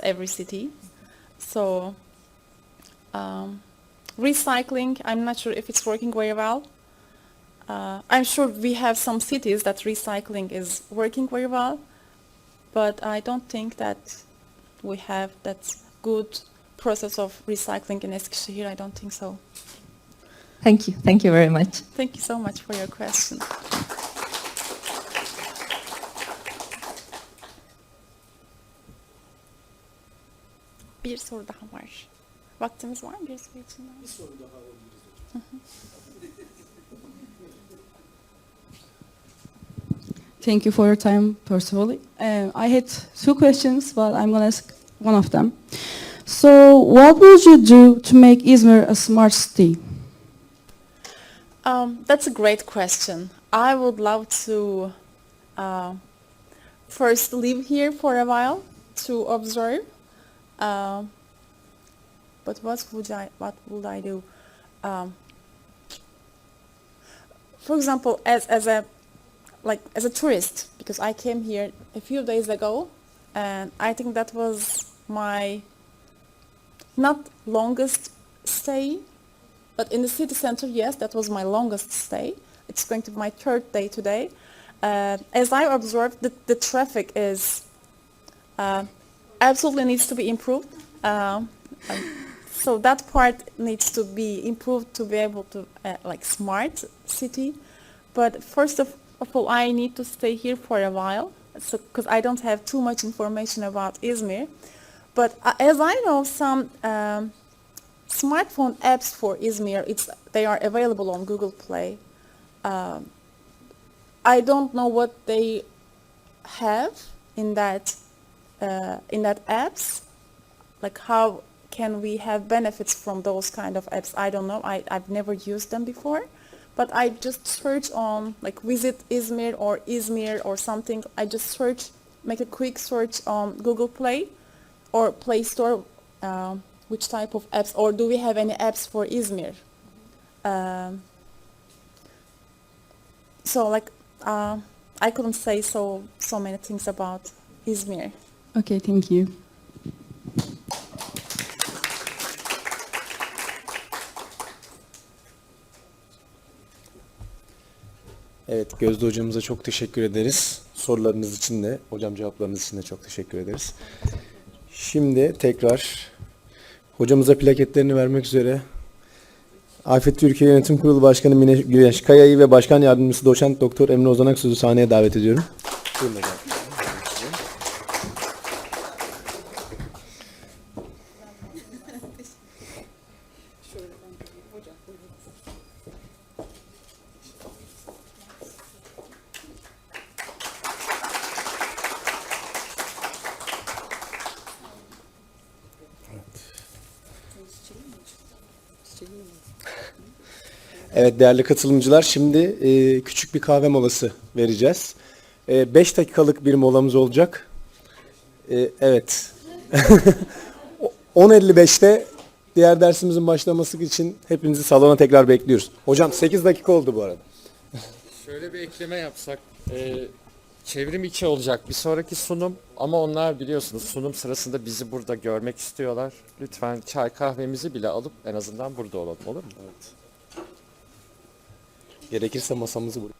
every city. So recycling, I'm not sure if it's working very well. I'm sure we have some cities that recycling is working very well, but I don't think that we have that good process of recycling in Eskişehir. I don't think so. Thank you. Thank you very much. Thank you so much for your question. Bir soru daha var. Vaktimiz var mı bir soru için? Bir soru daha alabiliriz. Thank you for your time, first of all. I had two questions, but I'm going to ask one of them. So, what would you do to make Izmir a smart city? That's a great question. I would love to first live here for a while to observe. But what would I do? For example, as a tourist, because I came here a few days ago, and I think that was my not longest stay, but in the city center, yes, that was my longest stay. It's going to be my third day today. As I observed, the traffic is absolutely needs to be improved. So that part needs to be improved to be able to like smart city. But first of all, I need to stay here for a while, so because I don't have too much information about Izmir. But as I know, some smartphone apps for Izmir, they are available on Google Play. I don't know what they have in that apps. Like how can we have benefits from those kind of apps? I don't know. I've never used them before. But I just search on like visit Izmir or something. I just search, make a quick search on Google Play or Play Store, which type of apps, or do we have any apps for Izmir? So like I couldn't say so many things about Izmir. Okay, thank you. Evet, Gözde hocamıza çok teşekkür ederiz. Sorularınız için de, hocam cevaplarınız için de çok teşekkür ederiz. Şimdi tekrar hocamıza plaketlerini vermek üzere IFITT Türkiye Yönetim Kurulu Başkanı Mine Güneş Kaya'yı ve Başkan Yardımcısı Doçent Doktor Emre Ozan Aksöz'ü sahneye davet ediyorum. Buyurun hocam. Evet değerli katılımcılar, şimdi küçük bir kahve molası vereceğiz. 5 dakikalık bir molamız olacak. Evet. 10.55'te diğer dersimizin başlaması için hepinizi salona tekrar bekliyoruz. Hocam 8 dakika oldu bu arada. Şöyle bir ekleme yapsak, çevrim içi olacak bir sonraki sunum ama onlar biliyorsunuz sunum sırasında bizi burada görmek istiyorlar. Lütfen çay kahvemizi bile alıp en azından burada olalım, olur mu? Evet. Gerekirse masamızı buraya.